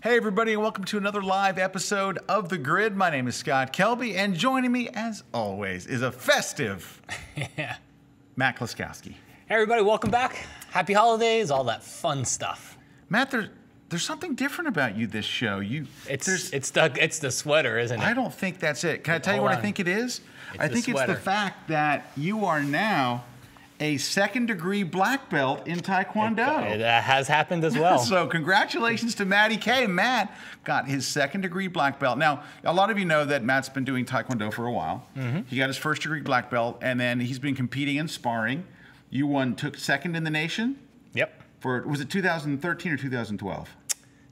Hey everybody, and welcome to another live episode of The Grid. My name is Scott Kelby, and joining me, as always, is a festive Matt Kloskowski. Hey everybody, welcome back. Happy holidays, all that fun stuff. Matt, there's something different about you this show. It's the sweater, isn't it? I don't think that's it. Can I tell you what I think it is? I think it's the fact that you are now a second-degree black belt in Taekwondo. It has happened as well. So congratulations to Matty K. Matt got his second-degree black belt. Now, a lot of you know that Matt's been doing Taekwondo for a while. He got his first-degree black belt, and then he's been competing and sparring. You took second in the nation? Yep. Was it 2013 or 2012?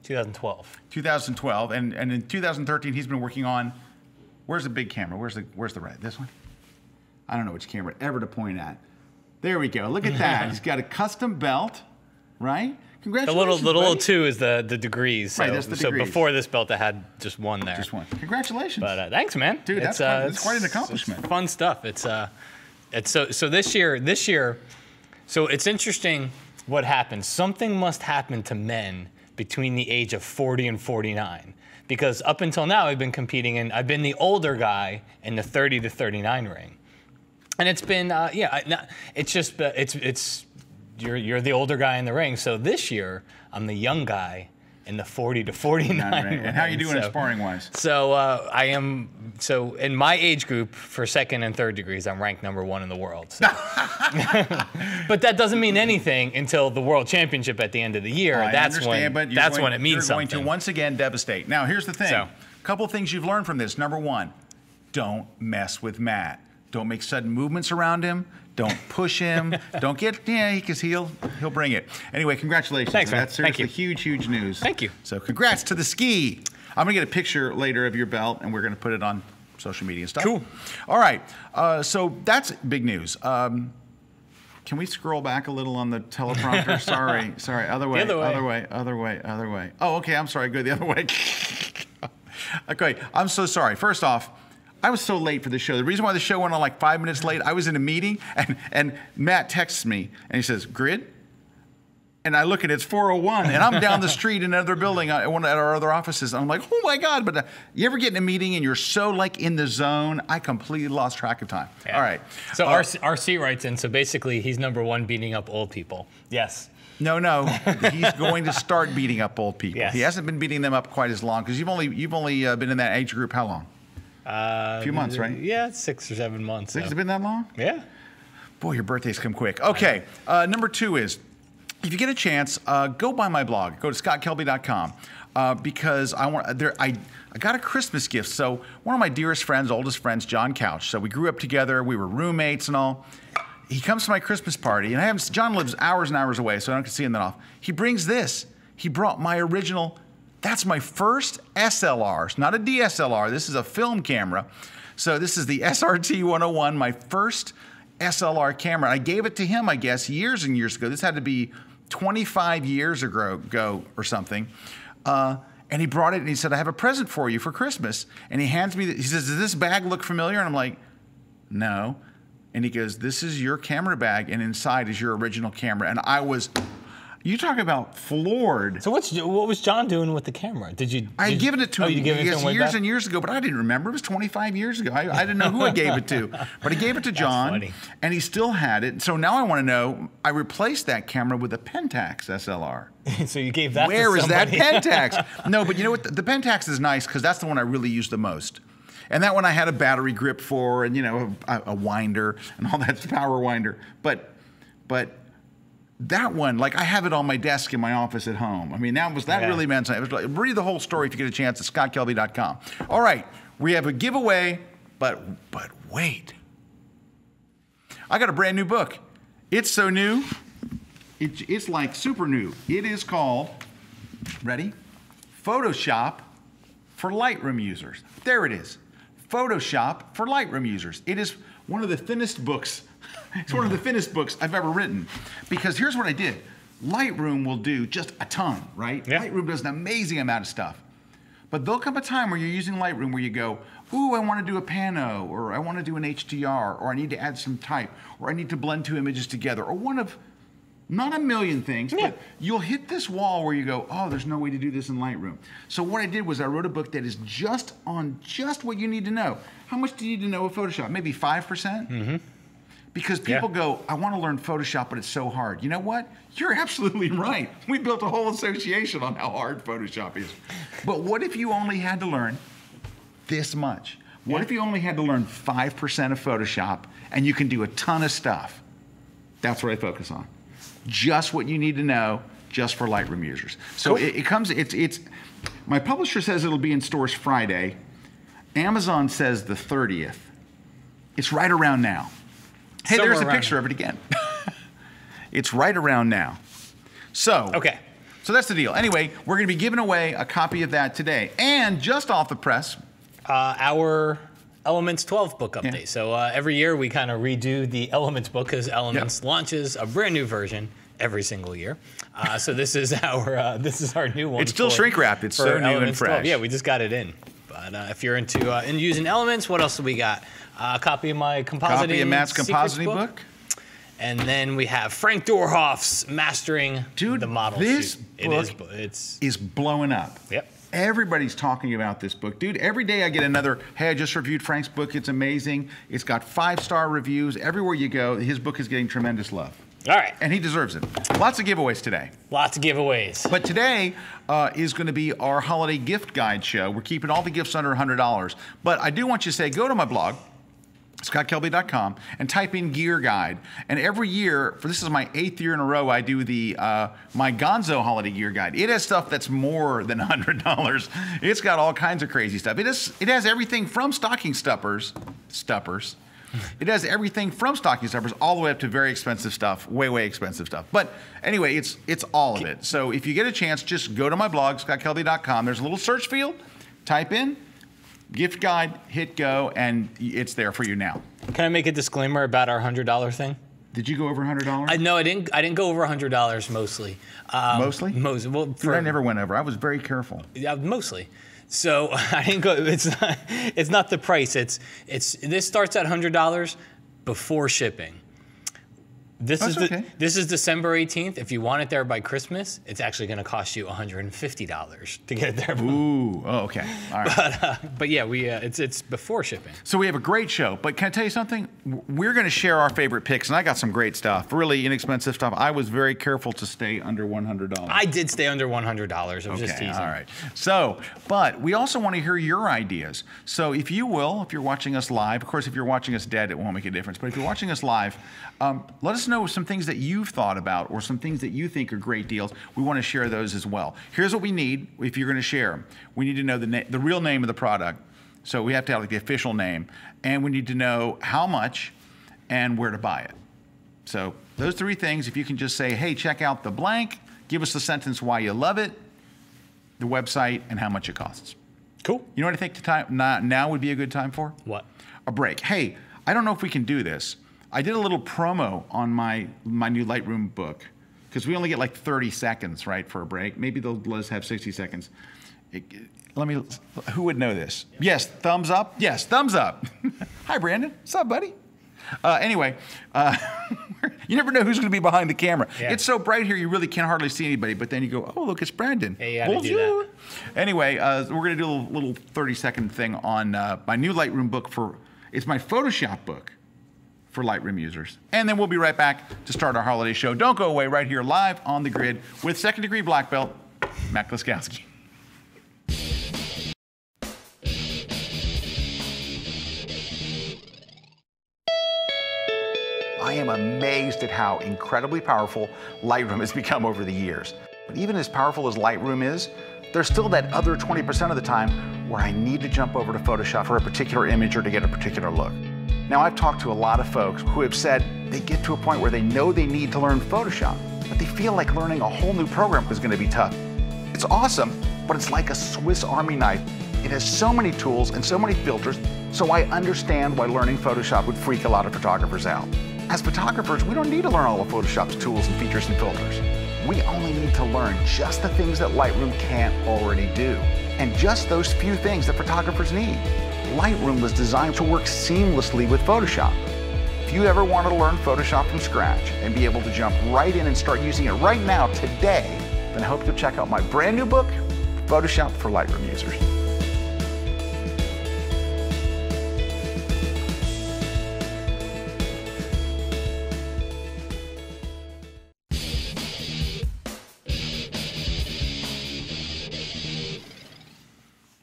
2012. 2012, and in 2013 he's been working on. Where's the big camera? Where's the right? This one? I don't know which camera ever to point at. There we go. Look at that. He's got a custom belt, right? Congratulations. The little two is the degrees. So, right, that's the degrees. So before this belt, I had just one there. Just one. Congratulations. But thanks, man. Dude, that's quite an accomplishment. It's fun stuff. It's so this year. So it's interesting what happens. Something must happen to men between the age of 40 and 49, because up until now I've been the older guy in the 30 to 39 ring. And it's been, you're the older guy in the ring. So this year, I'm the young guy in the 40 to 49 ring. And how are you doing sparring-wise? So in my age group for second and third degrees, I'm ranked #1 in the world. So. But that doesn't mean anything until the World Championship at the end of the year. That's when it means something. You're going to once again devastate. Now, here's the thing. A couple of things you've learned from this. Number one, don't mess with Matt. Don't make sudden movements around him. Don't push him. Don't get, because he'll bring it. Anyway, congratulations. Thanks, man. That's seriously huge news. Thank you. So congrats to the ski. I'm going to get a picture later of your belt, and we're going to put it on social media and stuff. Cool. All right. So that's big news. Can we scroll back a little on the teleprompter? Sorry. Other way. Other way. Oh, okay. I'm sorry. Go the other way. Okay. I'm so sorry. First off, I was so late for the show. The reason why the show went on like 5 minutes late, I was in a meeting, and Matt texts me, and he says, "Grid?" And I look at it, it's 4:01, and I'm down the street in another building at one of our other offices. And I'm like, oh my God. But you ever get in a meeting and you're so like in the zone? I completely lost track of time. Yeah. All right. So RC writes in, so basically he's #1 beating up old people. Yes. No, he's going to start beating up old people. Yes. He hasn't been beating them up quite as long, because you've only been in that age group how long? A few months, right? Yeah, 6 or 7 months. Has it been that long? Yeah. Boy, your birthdays come quick. Okay, number 2 is, if you get a chance, go by my blog. Go to scottkelby.com because I got a Christmas gift. So one of my dearest friends, oldest friends, John Couch. So we grew up together. We were roommates and all. He comes to my Christmas party, and John lives hours and hours away, so I don't get to see him that often. He brings this. He brought my original. That's my first SLR. It's not a DSLR. This is a film camera. So this is the SRT 101, my first SLR camera. I gave it to him, I guess, years and years ago. This had to be 25 years ago or something. And he brought it, and he said, "I have a present for you for Christmas." And he hands me, he says, "Does this bag look familiar?" And I'm like, "No." And he goes, "This is your camera bag, and inside is your original camera." And I was... You talk about floored. So what was John doing with the camera? I had given it to him, you gave it to him years and years ago, but I didn't remember. It was 25 years ago. I didn't know who I gave it to. But I gave it to John, and he still had it. So now I want to know, I replaced that camera with a Pentax SLR. So you gave that to somebody. Where is that Pentax? No, but you know what? The Pentax is nice because that's the one I really use the most. And that one I had a battery grip for, and a winder and all that, power winder. But that one, like, I have it on my desk in my office at home. I mean, that really meant something. It was like, read the whole story if you get a chance at scottkelby.com. All right, we have a giveaway, but wait. I got a brand new book. It's so new, it's like super new. It is called, ready? Photoshop for Lightroom users. There it is. Photoshop for Lightroom users. It is one of the thinnest books. It's one of the thinnest books I've ever written, because here's what I did. Lightroom will do just a ton, right? Yeah. Lightroom does an amazing amount of stuff. But there'll come a time where you're using Lightroom where you go, ooh, I want to do a pano, or I want to do an HDR, or I need to add some type, or I need to blend 2 images together, or one of Not a million things, but you'll hit this wall where you go, oh, there's no way to do this in Lightroom. So what I did was I wrote a book that is just on just what you need to know. How much do you need to know of Photoshop? Maybe 5%? Mm-hmm. Because people go, I want to learn Photoshop, but it's so hard. You know what? You're absolutely right. We built a whole association on how hard Photoshop is. But what if you only had to learn this much? What if you only had to learn 5% of Photoshop and you can do a ton of stuff? That's what I focus on. Just what you need to know just for Lightroom users. So it's my publisher says it'll be in stores Friday. Amazon says the 30th. It's right around now. Hey, there's a picture of it again. It's right around now. So that's the deal. Anyway, we're going to be giving away a copy of that today. And just off the press, our Elements 12 book update. Yeah. So every year we kind of redo the Elements book because Elements launches a brand new version every single year. So this is our new one. It's still shrink wrapped. It's so new and fresh. 12. Yeah, we just got it in. But if you're into using Elements, what else do we got? A copy of my compositing. Copy of Matt's compositing book. And then we have Frank Dorhoff's Mastering the Model This Shoot. book is blowing up. Yep. Everybody's talking about this book. Dude, every day I get another, hey, I just reviewed Frank's book. It's amazing. It's got 5-star reviews. Everywhere you go, his book is getting tremendous love. All right. And he deserves it. Lots of giveaways today. Lots of giveaways. But today is going to be our holiday gift guide show. We're keeping all the gifts under $100. But I do want you to say, go to my blog, scottkelby.com, and type in gear guide. And every year, this is my 8th year in a row, I do the my Gonzo holiday gear guide. It has stuff that's more than $100. It's got all kinds of crazy stuff. It has everything from stocking stuffers. It has everything from stocking stuffers all the way up to very expensive stuff, way expensive stuff. But anyway, it's all of it. So if you get a chance, just go to my blog, scottkelby.com. There's a little search field. Type in gift guide, hit go, and it's there for you now. Can I make a disclaimer about our $100 thing? Did you go over $100? No, I didn't go over $100 mostly. Mostly? Mostly. Well, I never went over. I was very careful. Yeah, mostly. So I didn't go. It's not the price. This starts at $100 before shipping. This is December 18th. If you want it there by Christmas, it's actually going to cost you $150 to get it there. Ooh, okay, all right. But yeah, it's before shipping. So we have a great show. But can I tell you something? We're going to share our favorite picks, and I got some great stuff, really inexpensive stuff. I was very careful to stay under $100. I did stay under $100. I was just teasing. All right. So, but we also want to hear your ideas. So if you will, if you're watching us live, of course, if you're watching us dead, it won't make a difference. But if you're watching us live, let us know some things that you've thought about or some things that you think are great deals. We want to share those as well. Here's what we need if you're going to share them. We need to know the real name of the product. So we have to have like the official name. And we need to know how much and where to buy it. So those 3 things, if you can just say, hey, check out the blank, give us the sentence why you love it, the website, and how much it costs. Cool. You know what I think now would be a good time for? What? A break. Hey, I don't know if we can do this. I did a little promo on my new Lightroom book because we only get like 30 seconds, right, for a break. Maybe they'll let us have 60 seconds. Who would know this? Yes, thumbs up? Yes, thumbs up. Hi, Brandon. What's up, buddy? Anyway, you never know who's going to be behind the camera. Yeah. It's so bright here, you really can't hardly see anybody, but then you go, oh, look, it's Brandon. Hey, you gotta do that. Anyway, we're going to do a little 30-second thing on my new Lightroom book it's my Photoshop book for Lightroom users. And then we'll be right back to start our holiday show. Don't go away, right here live on the grid with 2nd degree black belt, Matt Kloskowski. I am amazed at how incredibly powerful Lightroom has become over the years. But even as powerful as Lightroom is, there's still that other 20% of the time where I need to jump over to Photoshop for a particular image or to get a particular look. Now, I've talked to a lot of folks who have said they get to a point where they know they need to learn Photoshop, but they feel like learning a whole new program is going to be tough. It's awesome, but it's like a Swiss Army knife. It has so many tools and so many filters, so I understand why learning Photoshop would freak a lot of photographers out. As photographers, we don't need to learn all of Photoshop's tools and features and filters. We only need to learn just the things that Lightroom can't already do, and just those few things that photographers need. Lightroom was designed to work seamlessly with Photoshop. If you ever want to learn Photoshop from scratch and be able to jump right in and start using it right now, today, then I hope you'll check out my brand new book, Photoshop for Lightroom Users.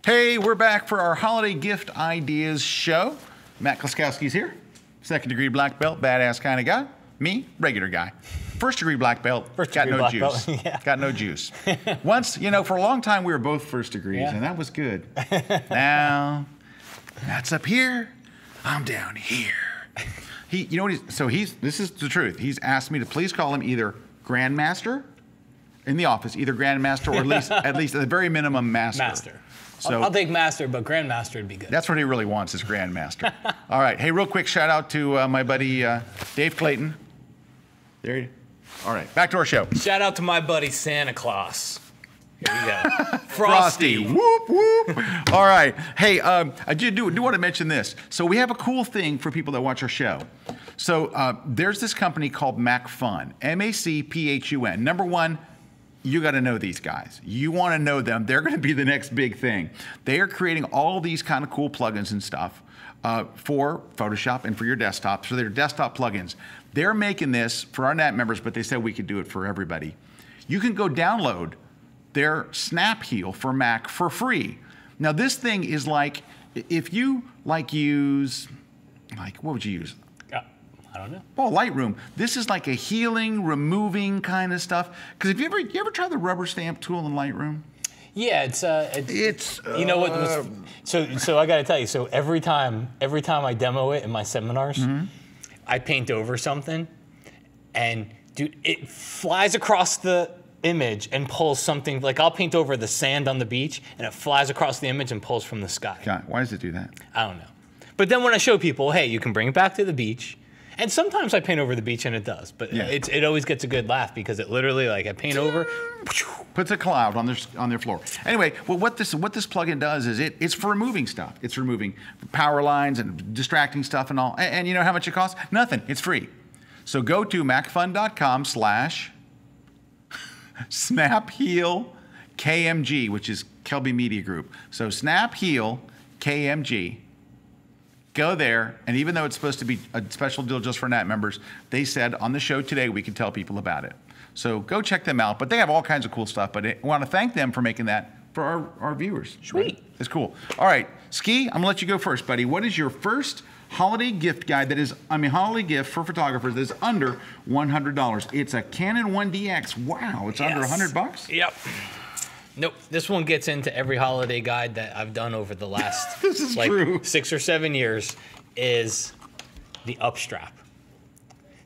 Hey, we're back for our holiday gift ideas show. Matt Kloskowski's here. Second degree black belt, badass kind of guy. Me, regular guy. First degree black belt, got no juice. Yeah. Got no juice. Once, for a long time we were both first degrees, and that was good. Now, Matt's up here, I'm down here. This is the truth. He's asked me to please call him either Grandmaster in the office, either Grandmaster or at least at the very minimum Master. So, I'll take Master, but Grandmaster would be good. That's what he really wants, is Grandmaster. All right. Hey, real quick shout out to my buddy Dave Clayton. There you go. All right. Back to our show. Shout out to my buddy Santa Claus. Here we go. Frosty. Whoop, whoop. All right. Hey, I do want to mention this. So we have a cool thing for people that watch our show. So there's this company called MacPhun, M-A-C-P-H-U-N. Number one, you got to know these guys. You want to know them. They're going to be the next big thing. They are creating all these kind of cool plugins and stuff for Photoshop and for your desktop, so they're desktop plugins. They're making this for our NAT members, but they said we could do it for everybody. You can go download their Snap Heal for Mac for free. Now this thing is like, if you use, what would you use? I don't know. Well, Lightroom. This is like a healing, removing kind of stuff. Because you ever tried the rubber stamp tool in Lightroom? Yeah, it's you know what was, so I got to tell you. So every time I demo it in my seminars, I paint over something, and dude, it flies across the image and pulls something. Like I'll paint over the sand on the beach, and it flies across the image and pulls from the sky. God, why does it do that? I don't know. But then when I show people, hey, you can bring it back to the beach. And sometimes I paint over the beach and it does, but it always gets a good laugh because it literally, like, I paint over, puts a cloud on their floor. Anyway, well, what this plugin does is it's for removing stuff. It's removing power lines and distracting stuff and all. And you know how much it costs? Nothing. It's free. So go to macphun.com/SnapHeal-KMG, which is Kelby Media Group. So SnapHeal-KMG. Go there, and even though it's supposed to be a special deal just for NAT members, they said on the show today we can tell people about it. So go check them out. But they have all kinds of cool stuff. But I want to thank them for making that for our viewers. Sweet. Right? It's cool. All right, Ski, I'm going to let you go first, buddy. What is your first holiday gift guide holiday gift for photographers that is under $100? It's a Canon 1DX. Wow, it's under $100? Yep. Nope. This one gets into every holiday guide that I've done over the last this is true. 6 or 7 years, is the up strap.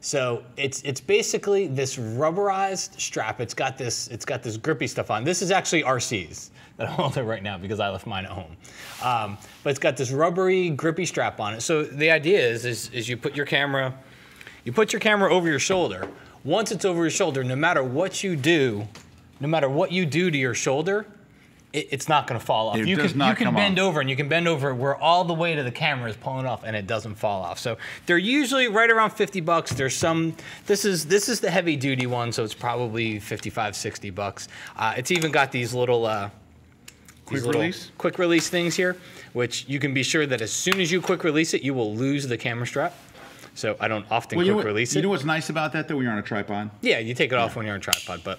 So it's basically this rubberized strap. It's got this grippy stuff on. This is actually RC's that I'm holding right now because I left mine at home. But it's got this rubbery, grippy strap on it. So the idea is you put your camera over your shoulder. Once it's over your shoulder, no matter what you do to your shoulder, it's not going to fall off. You can bend over, and you can bend over where all the weight of the camera is pulling off, and it doesn't fall off. So they're usually right around $50. There's some. This is the heavy duty one, so it's probably $55, $60. It's even got these little quick release things here, which you can be sure that as soon as you quick release it, you will lose the camera strap. So I don't often quick release it. You know what's nice about that, though, when you're on a tripod? Yeah, you take it off when you're on a tripod, but.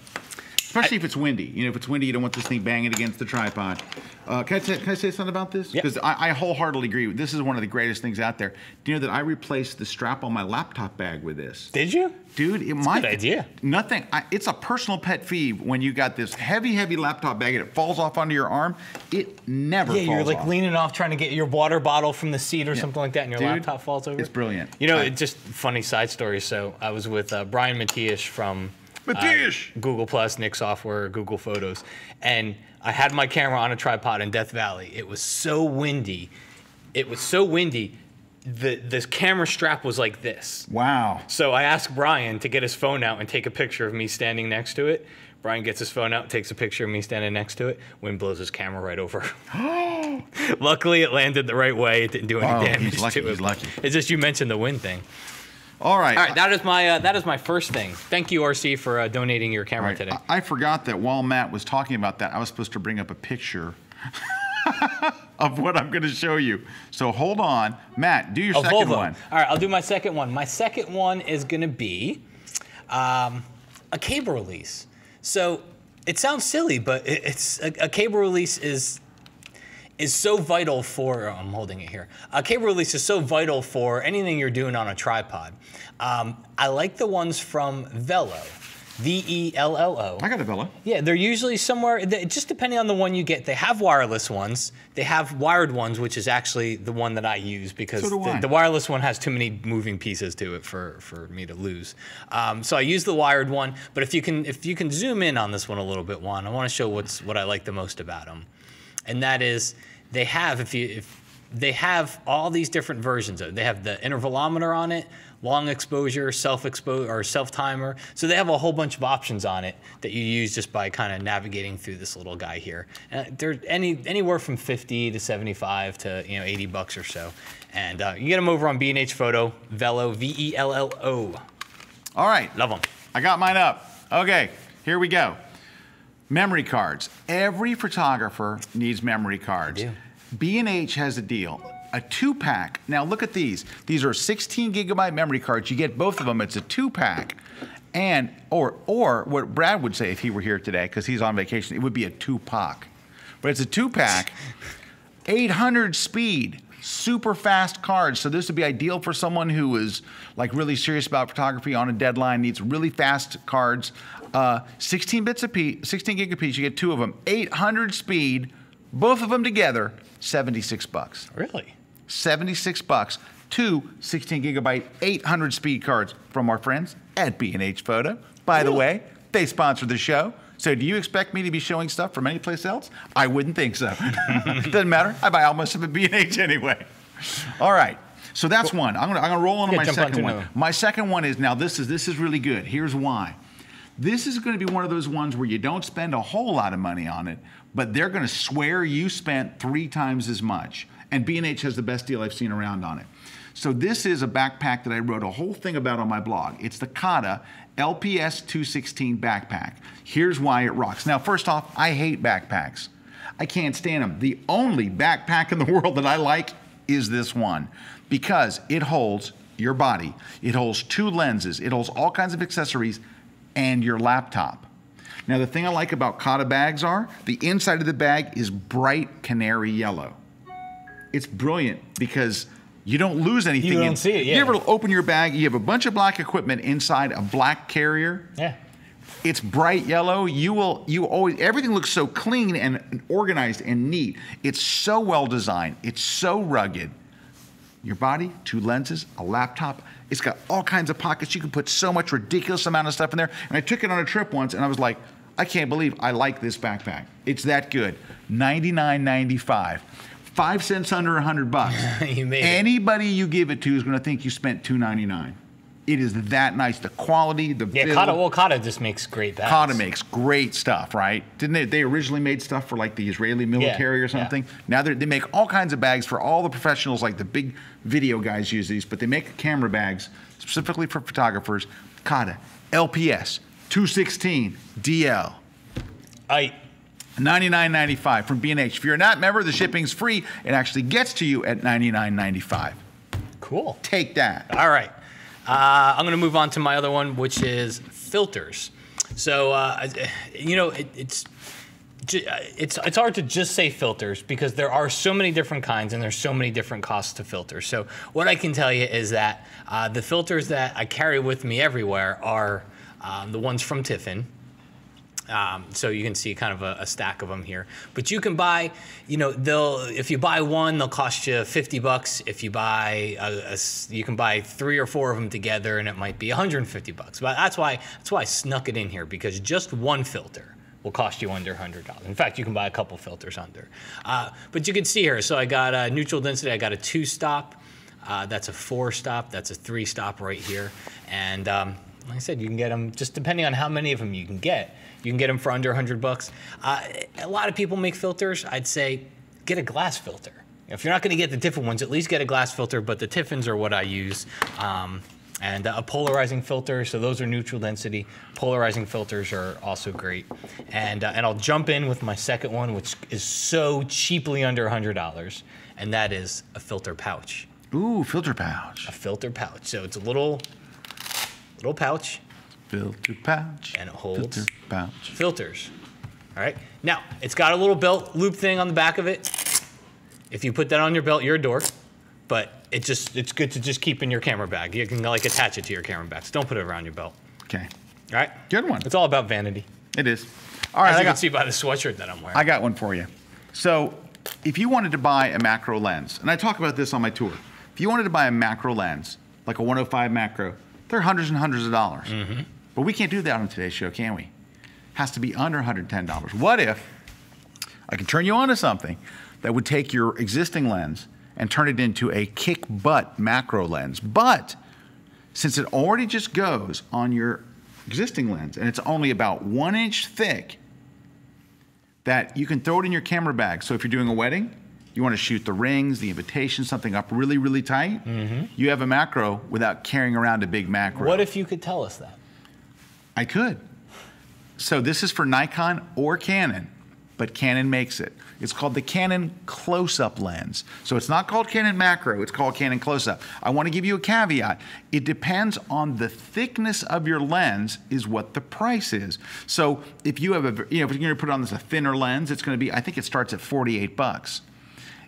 Especially if it's windy. If it's windy, you don't want this thing banging against the tripod. Can I say something about this? Because I wholeheartedly agree. This is one of the greatest things out there. Do you know that I replaced the strap on my laptop bag with this? Did you? Dude, That's a good idea. Nothing. It's a personal pet peeve when you got this heavy laptop bag and it falls off onto your arm. It never falls off. Yeah, you're like leaning off trying to get your water bottle from the seat or something like that, and your laptop falls over. It's brilliant. It's just funny side story. So I was with Brian Matias from Google Plus, Nik Software, Google Photos, and I had my camera on a tripod in Death Valley. It was so windy. This camera strap was like this. Wow. So I asked Brian to get his phone out and take a picture of me standing next to it. Brian gets his phone out, takes a picture of me standing next to it. Wind blows his camera right over. Luckily, it landed the right way. It didn't do any damage to it. He's lucky. It's just you mentioned the wind thing. All right. All right, that is my first thing. Thank you, RC, for donating your camera today. I forgot that while Matt was talking about that, I was supposed to bring up a picture of what I'm going to show you. So hold on. Matt, do your second one. All right, I'll do my second one. My second one is going to be a cable release. So it sounds silly, but it's a cable release is so vital for, I'm holding it here. A cable release is so vital for anything you're doing on a tripod. I like the ones from Vello. Vello. I got a Vello. Yeah, they're usually somewhere, just depending on the one you get. They have wireless ones. They have wired ones, which is actually the one that I use because the wireless one has too many moving pieces to it for me to lose. So I use the wired one, but if you can zoom in on this one a little bit, Juan, I want to show what I like the most about them. And that is, they have they have all these different versions of it. They have the intervalometer on it, long exposure, self-exposure, or self-timer. So they have a whole bunch of options on it that you use just by kind of navigating through this little guy here. They're anywhere from 50 to 75 to $80 or so. And you get them over on B&H Photo, Vello, Vello. All right. Love them. I got mine up. Okay, here we go. Memory cards. Every photographer needs memory cards. B&H has a deal. A 2-pack. Now look at these. These are 16 gigabyte memory cards. You get both of them. It's a 2-pack. And, or what Brad would say if he were here today, because he's on vacation, it would be a 2-pack. But it's a 2-pack, 800 speed, super fast cards. So this would be ideal for someone who is like really serious about photography on a deadline, needs really fast cards. 16 bits a piece, 16 gig a piece. You get 2 of them. 800 speed, both of them together, $76. Really? $76. 2 16 gigabyte, 800 speed cards from our friends at B&H Photo. By the way, they sponsor the show. So do you expect me to be showing stuff from any place else? I wouldn't think so. Doesn't matter. I buy all my stuff at B&H anyway. All right. So that's one. I'm gonna roll on to my second one. My second one is, now this is really good. Here's why. This is going to be one of those ones where you don't spend a whole lot of money on it, but they're going to swear you spent 3 times as much. And B&H has the best deal I've seen around on it. So this is a backpack that I wrote a whole thing about on my blog. It's the Kata LPS 216 backpack. Here's why it rocks. Now, first off, I hate backpacks. I can't stand them. The only backpack in the world that I like is this one because it holds your body. It holds 2 lenses. It holds all kinds of accessories and your laptop. Now, the thing I like about Kata bags are the inside of the bag is bright canary yellow. It's brilliant because you don't lose anything. You don't see it, yeah. You ever open your bag, you have a bunch of black equipment inside a black carrier? Yeah. It's bright yellow. You always, everything looks so clean and organized and neat. It's so well designed. It's so rugged. Your body, 2 lenses, a laptop. It's got all kinds of pockets. You can put so much ridiculous amount of stuff in there. And I took it on a trip once and I was like, I can't believe I like this backpack. It's that good. $99.95. 5 cents under $100. You made Anybody you give it to is going to think you spent $2.99. It is that nice. The quality, the build. Kata just makes great bags. Kata makes great stuff, right? Didn't they? They originally made stuff for like the Israeli military or something. Yeah. Now they make all kinds of bags for all the professionals, like the big video guys use these, but they make camera bags specifically for photographers. Kata LPS 216 DL. $99.95 from B&H. If you're not a member, the shipping's free. It actually gets to you at $99.95. Cool. Take that. All right. I'm going to move on to my other one, which is filters. So, it's hard to just say filters because there are so many different kinds and there's so many different costs to filters. So what I can tell you is that the filters that I carry with me everywhere are the ones from Tiffin. So you can see kind of a stack of them here. But you can buy, if you buy one, they'll cost you $50. If you buy, you can buy 3 or 4 of them together, and it might be $150. But that's why I snuck it in here, because just one filter will cost you under $100. In fact, you can buy a couple filters under. But you can see here. So I got a neutral density. I got a 2-stop. That's a 4-stop. That's a 3-stop right here. And like I said, you can get them just depending on how many of them you can get. You can get them for under $100. A lot of people make filters. I'd say get a glass filter. If you're not going to get the Tiffin ones, at least get a glass filter. But the Tiffins are what I use. and a polarizing filter. So those are neutral density. Polarizing filters are also great. And I'll jump in with my second one, which is so cheaply under $100, and that is a filter pouch. Ooh, filter pouch. A filter pouch. So it's a little pouch. Filter pouch. And it holds filter pouch. Filters. All right. Now, it's got a little belt loop thing on the back of it. If you put that on your belt, you're a dork. But it's good to just keep in your camera bag. You can like attach it to your camera bag. So don't put it around your belt. Okay. All right? Good one. It's all about vanity. It is. All right. As you can see by the sweatshirt that I'm wearing. I got one for you. So if you wanted to buy a macro lens, and I talk about this on my tour, if you wanted to buy a macro lens, like a 105 macro, they're hundreds and hundreds of dollars. Mm-hmm. But we can't do that on today's show, can we? Has to be under $110. What if I can turn you on to something that would take your existing lens and turn it into a kick butt macro lens? But since it already just goes on your existing lens and it's only about 1 inch thick, that you can throw it in your camera bag. So if you're doing a wedding, you want to shoot the rings, the invitation, something up really, really tight, you have a macro without carrying around a big macro. What if you could tell us that? I could. So this is for Nikon or Canon, but Canon makes it. It's called the Canon close-up lens. So it's not called Canon macro, it's called Canon close-up. I want to give you a caveat. It depends on the thickness of your lens is what the price is. So if you have a, if you're going to put on this a thinner lens, it's going to be, I think it starts at $48.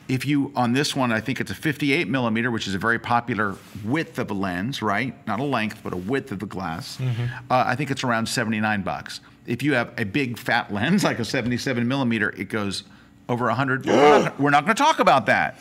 If you, on this one, I think it's a 58 millimeter, which is a very popular width of a lens, right? Not a length, but a width of the glass. I think it's around $79. If you have a big fat lens, like a 77 millimeter, it goes over 100. We're not going to talk about that.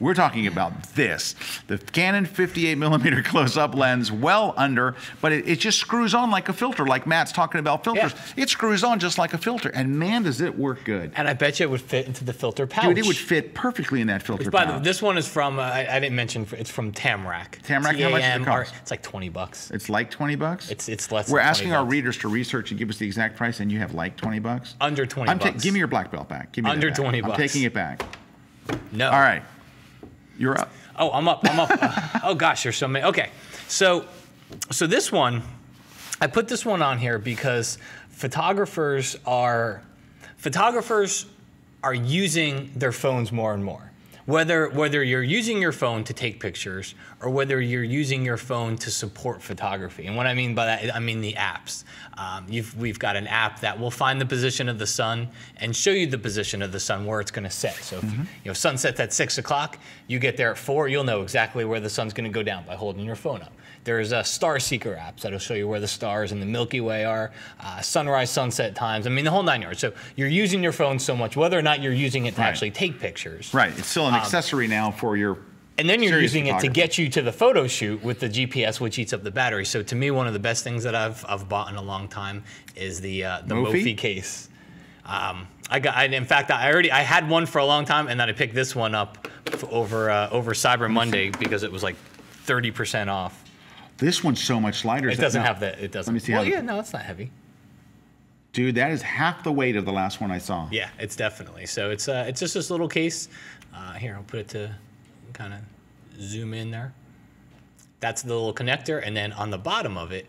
We're talking about this, the Canon 58 millimeter close-up lens, well under, but it just screws on like a filter, like Matt's talking about filters. Yeah. It screws on just like a filter, and man, does it work good. And I bet you it would fit into the filter pouch. Dude, it would fit perfectly in that filter By the pouch. way, this one is from, I didn't mention, it's from Tamrac. Tamrac, how much does it cost? It's like $20. It's like $20? It's less We're than asking $20. our readers to research and give us the exact price, and you have like $20? Under $20. Give me your black belt back. Give me Under that back. $20. I'm taking it back. No. All right. You're up. Oh, I'm up. Oh gosh, there's so many. Okay, so this one, I put this one on here because photographers are using their phones more and more. Whether you're using your phone to take pictures or whether you're using your phone to support photography. And what I mean by that, I mean the apps. We've got an app that will find the position of the sun and show you the position of the sun where it's going to set. So if sun sets at 6 o'clock, you get there at 4, you'll know exactly where the sun's going to go down by holding your phone up. There's a Star Seeker apps that'll show you where the stars in the Milky Way are, sunrise, sunset times. I mean, the whole 9 yards. So you're using your phone so much, whether or not you're using it to actually take pictures. Right. It's still an accessory now for your and then you're using it to get you to the photo shoot with the GPS, which eats up the battery. So to me, one of the best things that I've bought in a long time is the Mophie case. In fact, I had one for a long time, and then I picked this one up over Cyber Monday because it was like 30% off. This one's so much lighter. It doesn't have that. It doesn't. Let me see well, yeah, no, it's not heavy. Dude, that is half the weight of the last one I saw. Yeah, it's definitely. So it's just this little case. Here, I'll put it to kind of zoom in there. That's the little connector, and then on the bottom of it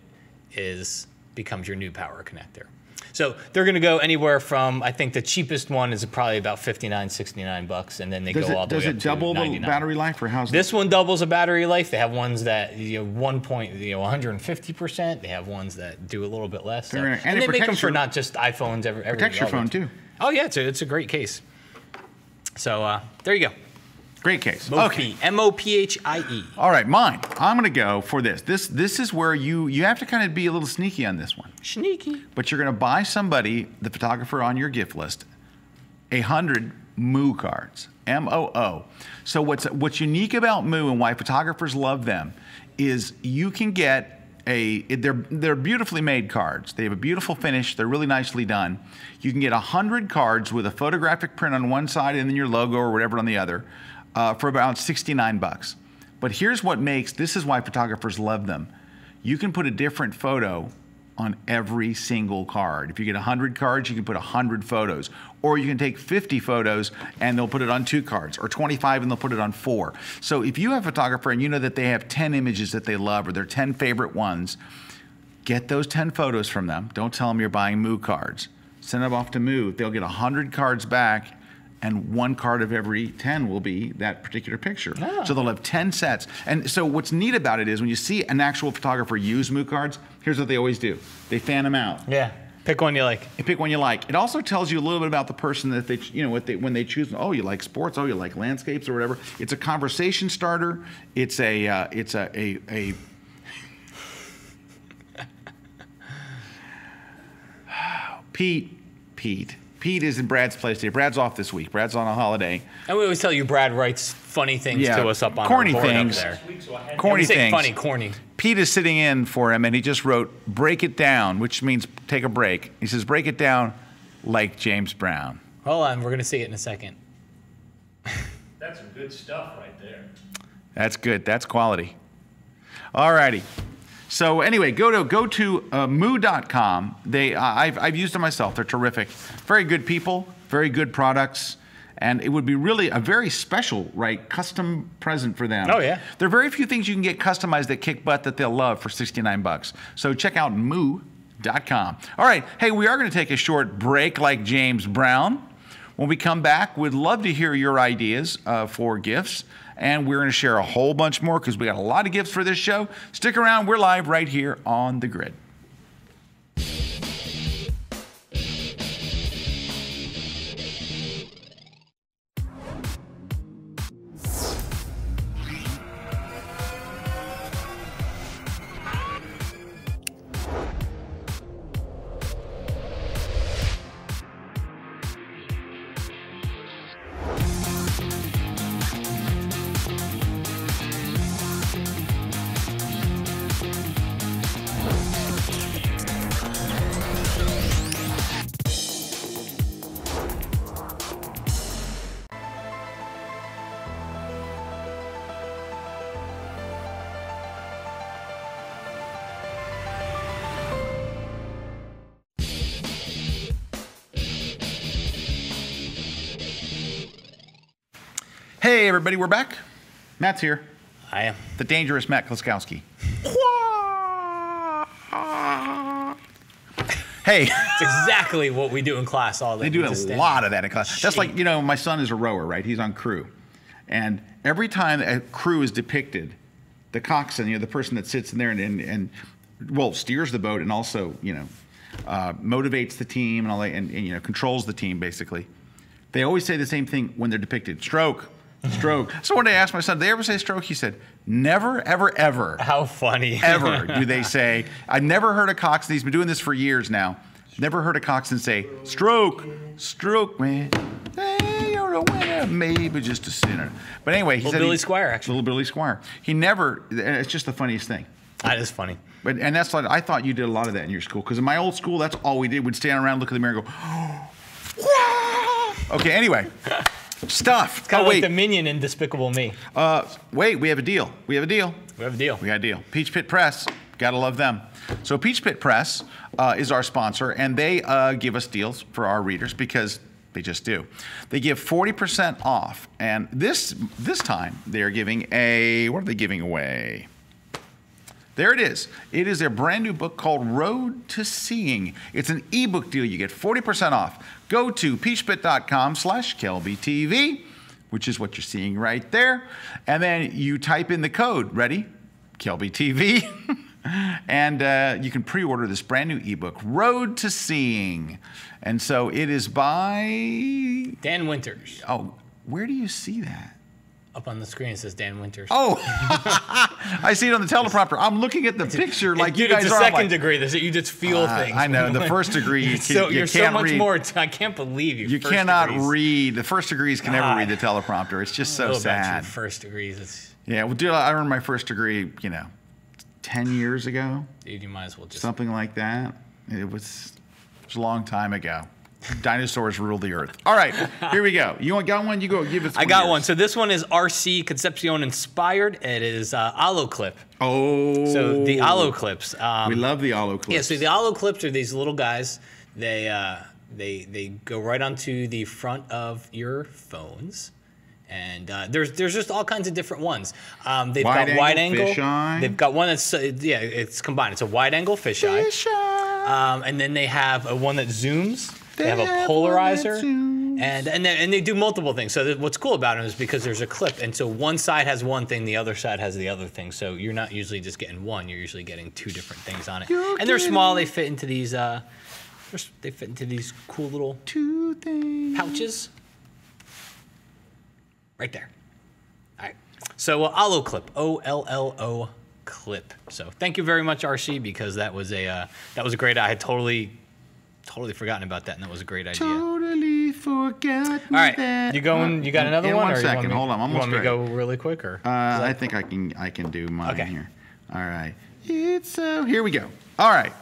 becomes your new power connector. So they're going to go anywhere from, I think the cheapest one is probably about $59, $69, and then they go all the way up to $99. Does it double the battery life, or how's this one doubles a battery life. They have ones that 150%. They have ones that do a little bit less. So, and they make them for not just iPhones. Protects your phone too. Oh yeah, it's a great case. So there you go. Great case. Mophie, okay. Mophie. All right, mine. I'm going to go for this. This is where you have to kind of be a little sneaky on this one. Sneaky. But you're going to buy somebody, the photographer on your gift list, 100 Moo cards. MOO. So what's unique about Moo and why photographers love them is you can get they're beautifully made cards. They have a beautiful finish. They're really nicely done. You can get 100 cards with a photographic print on one side and then your logo or whatever on the other. For about $69. But here's what this is why photographers love them. You can put a different photo on every single card. If you get 100 cards, you can put 100 photos. Or you can take 50 photos and they'll put it on 2 cards, or 25 and they'll put it on 4. So if you have a photographer and you know that they have 10 images that they love, or their 10 favorite ones, get those 10 photos from them. Don't tell them you're buying Moo cards. Send them off to Moo. They'll get 100 cards back, and 1 card of every 10 will be that particular picture. Oh. So they'll have 10 sets. And so what's neat about it is when you see an actual photographer use Moo cards, here's what they always do. They fan them out. Yeah. Pick one you like. And pick one you like. It also tells you a little bit about the person that they, when they choose. Oh, you like sports. Oh, you like landscapes or whatever. It's a conversation starter. It's a Pete is in Brad's place today. Brad's off this week. Brad's on a holiday. And we always tell you Brad writes funny things to us up on corny our board things. up there. Corny we say things. funny, corny. Pete is sitting in for him, and he just wrote, break it down, which means take a break. He says, break it down like James Brown. Hold on, we're going to see it in a second. That's some good stuff right there. That's good. That's quality. All righty. So anyway, go to moo.com. I've used them myself. They're terrific. Very good people, very good products, and it would be really a very special, right, custom present for them. Oh, yeah. There are very few things you can get customized that kick butt that they'll love for $69. So check out moo.com. All right. Hey, we are going to take a short break like James Brown. When we come back, we'd love to hear your ideas for gifts. And we're going to share a whole bunch more because we got a lot of gifts for this show. Stick around. We're live right here on The Grid. Hey, everybody, we're back. Matt's here. I am. The dangerous Matt Kloskowski. Hey. It's exactly what we do in class all day. They do a lot of that in class. That's like, my son is a rower, right? He's on crew. And every time a crew is depicted, the coxswain, the person that sits in there and steers the boat and also, motivates the team and all that, and controls the team, basically. They always say the same thing when they're depicted. Stroke. So one day I asked my son, did they ever say stroke? He said, never, ever, ever. How funny. Ever do they say. I've never heard a coxswain. He's been doing this for years now. Never heard a coxswain say, stroke, man. Hey, you're a winner, maybe just a sinner. But anyway, he said. Billy Squire, actually. Little Billy Squire. He never, it's just the funniest thing. That is funny. And that's like, I thought you did a lot of that in your school. Because in my old school, that's all we did. We'd stand around, look in the mirror and go, okay, anyway. Stuff. It's kind of like the minion in Despicable Me. Wait, we have a deal. We got a deal. Peach Pit Press. Gotta love them. So Peach Pit Press is our sponsor, and they give us deals for our readers because they just do. They give 40% off, and this time they are giving what are they giving away? There it is. It is their brand new book called Road to Seeing. It's an ebook deal. You get 40% off. Go to peachpit.com/KelbyTV, which is what you're seeing right there. And then you type in the code, ready? KelbyTV. And you can pre-order this brand new ebook, Road to Seeing. And so it is by Dan Winters. Oh, where do you see that? Up on the screen it says Dan Winters. Oh, I see it on the teleprompter. I'm looking at the picture like you guys it's a are. second degree. You just feel things. I know. The first degree, you you're so can't much read. more. I can't believe you. You cannot read. The first degrees can never read the teleprompter. It's just so sad. First degrees. Yeah. Well, dude, I earned my first degree, 10 years ago. Dude, you might as well just something like that. It was a long time ago. Dinosaurs rule the earth. All right, here we go. You got one? You go. Give us. I got one. So this one is RC Concepcion inspired. It is Olloclip. Oh. So the Olloclips. We love the Olloclips. Yeah. So the Olloclips are these little guys. They go right onto the front of your phones. And there's just all kinds of different ones. They've got wide angle. Fisheye. They've got one that's it's combined. It's a wide angle fisheye. And then they have a one that zooms. They have a polarizer, and they do multiple things. So what's cool about them is because there's a clip, and so one side has one thing, the other side has the other thing. So you're not usually just getting one; you're usually getting two different things on it. And they're small. They fit into these. They fit into these cool little pouches. Right there. All right. So Olloclip, OLLO clip. So thank you very much, RC, because that was a great. I had totally forgotten about that, and that was a great idea. Totally forgot. All right, you going? You got another in one? 1 or second. Hold on, I'm almost You want me to ready. go really quick, or? I think I can do mine Okay. here. All right. Here we go. All right.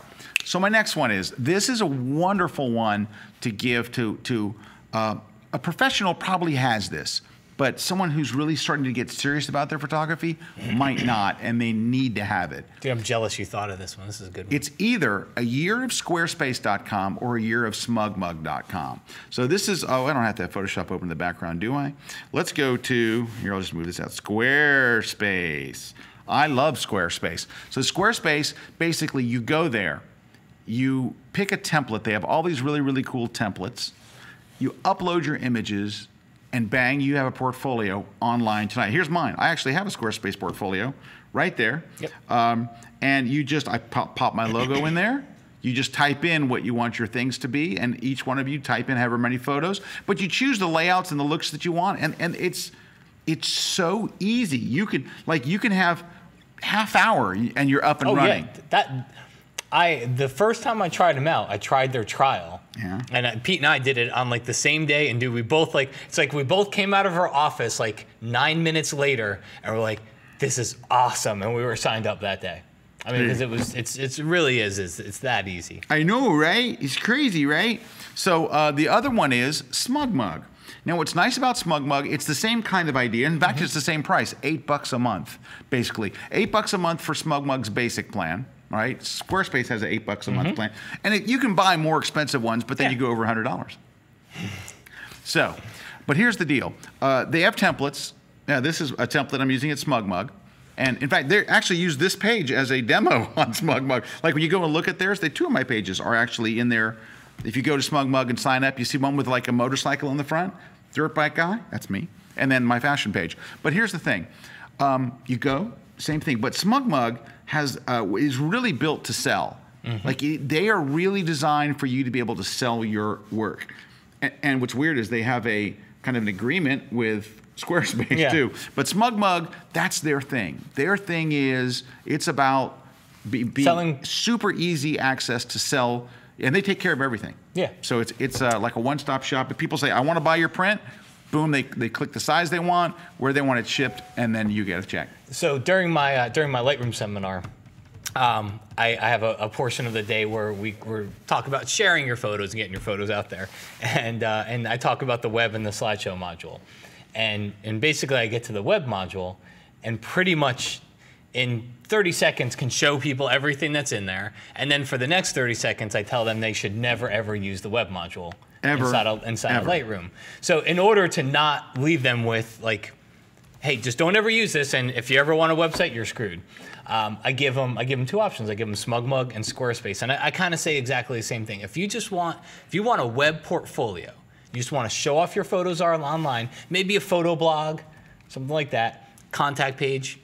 So my next one is, this is a wonderful one to give to a professional probably has this, but someone who's really starting to get serious about their photography might not, and they need to have it. Dude, I'm jealous you thought of this one. This is a good one. It's either a year of Squarespace.com or a year of SmugMug.com. So this is, I don't have to have Photoshop open in the background, do I? Let's go to, here, I'll just move this out, Squarespace. I love Squarespace. So Squarespace, basically you go there, you pick a template. They have all these really, really cool templates. You upload your images, and bang, you have a portfolio online tonight. Here's mine. I actually have a Squarespace portfolio right there. Yep. And you just, I pop my logo in there. You just type in what you want your things to be, and each one of you type in however many photos. But you choose the layouts and the looks that you want, and it's so easy. You can have half hour and you're up and running. Yeah, the first time I tried them out, I tried their trial. Yeah. And Pete and I did it on like the same day, and dude, we both it's like we both came out of our office like 9 minutes later, and we're like, this is awesome, and we were signed up that day. I mean, because it really is it's that easy. I know, right? It's crazy, right? So the other one is SmugMug. Now, what's nice about SmugMug, it's the same kind of idea. In fact, it's the same price, $8 a month, basically. $8 a month for SmugMug's basic plan. Right? Squarespace has an $8 a month plan. And you can buy more expensive ones, but then you go over $100. So, but here's the deal. They have templates. Now, this is a template I'm using at SmugMug. And in fact, they actually use this page as a demo on SmugMug. Like when you go and look at theirs, two of my pages are actually in there. If you go to SmugMug and sign up, you see one with like a motorcycle in the front. Dirt bike guy, that's me. And then my fashion page. But here's the thing. You go, same thing. But SmugMug is really built to sell. Like they are really designed for you to be able to sell your work. And what's weird is they have a kind of an agreement with Squarespace too. But SmugMug, that's their thing. Their thing is it's about selling, super easy access to sell, and they take care of everything. Yeah. So it's like a one-stop shop. If people say, I want to buy your print, boom, they click the size they want, where they want it shipped, and then you get a check. So during my Lightroom seminar, I have a portion of the day where we're talking about sharing your photos and getting your photos out there, and I talk about the web and the slideshow module, and basically I get to the web module, and pretty much in 30 seconds can show people everything that's in there, and then for the next 30 seconds I tell them they should never ever use the web module inside of Lightroom. So in order to not leave them with like, hey, just don't ever use this, and if you ever want a website, you're screwed. I give them two options. I give them SmugMug and Squarespace, and I kind of say exactly the same thing. If you want a web portfolio, you just want to show off your photos online, maybe a photo blog, something like that, contact page,